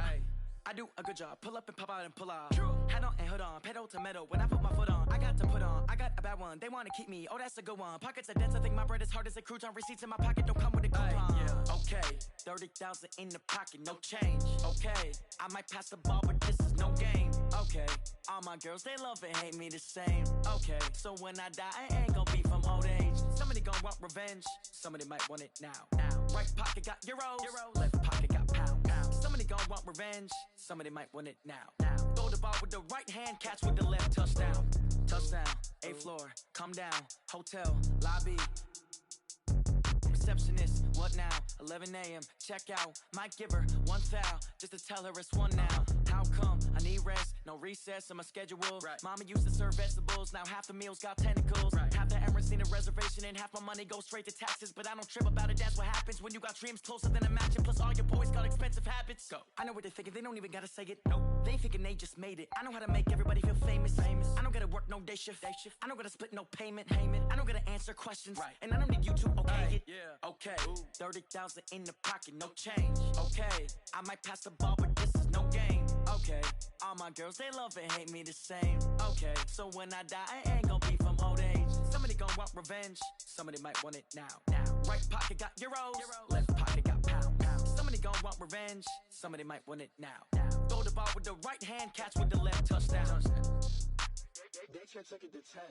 I do a good job. Pull up and pop out and pull out. Head on and hood on. Pedal to metal. When I put my foot on, I got to put on. I got a bad one. They want to keep me. Oh, that's a good one. Pockets are dense. I think my bread is hard as a crouton. Receipts in my pocket don't come with a coupon. Okay. 30,000 in the pocket. No change. Okay. I might pass the ball, but this is no game. Okay. All my girls, they love and hate me the same. Okay. So when I die, I ain't gon' be from old age. Somebody gon' want revenge. Somebody might want it now. Right pocket got euros. Left pocket got pound. Somebody gon' want revenge. Somebody might want it now. Throw the ball with the right hand, catch with the left, touchdown. Touchdown, 8th floor, come down, hotel, lobby. Receptionist, what now? 11 a.m., check out. Might give her one foul, just to tell her it's one now. How come? I need rest, no recess in my schedule. Mama used to serve vegetables, now half the meals got tentacles. Half the errands need a reservation and half my money goes straight to taxes. But I don't trip about it, that's what happens when you got dreams closer than a match. And plus all your boys got expensive habits. Go. I know what they're thinking, they don't even gotta say it. Nope. They thinking they just made it. I know how to make everybody feel famous. I don't gotta work no day shift. I don't gotta split no payment. I don't gotta answer questions. And I don't need you to okay it. Okay, 30,000 in the pocket, no change. Okay, I might pass the ball, but this is no game. Okay, all my girls, they love and hate me the same. Okay, so when I die, I ain't gon' be from old age. Somebody gon' want revenge. Somebody might want it now. Right pocket got euros. Left pocket got pound. Somebody gon' want revenge. Somebody might want it now. Throw the ball with the right hand, catch with the left, touchdown. They can't take it to 10.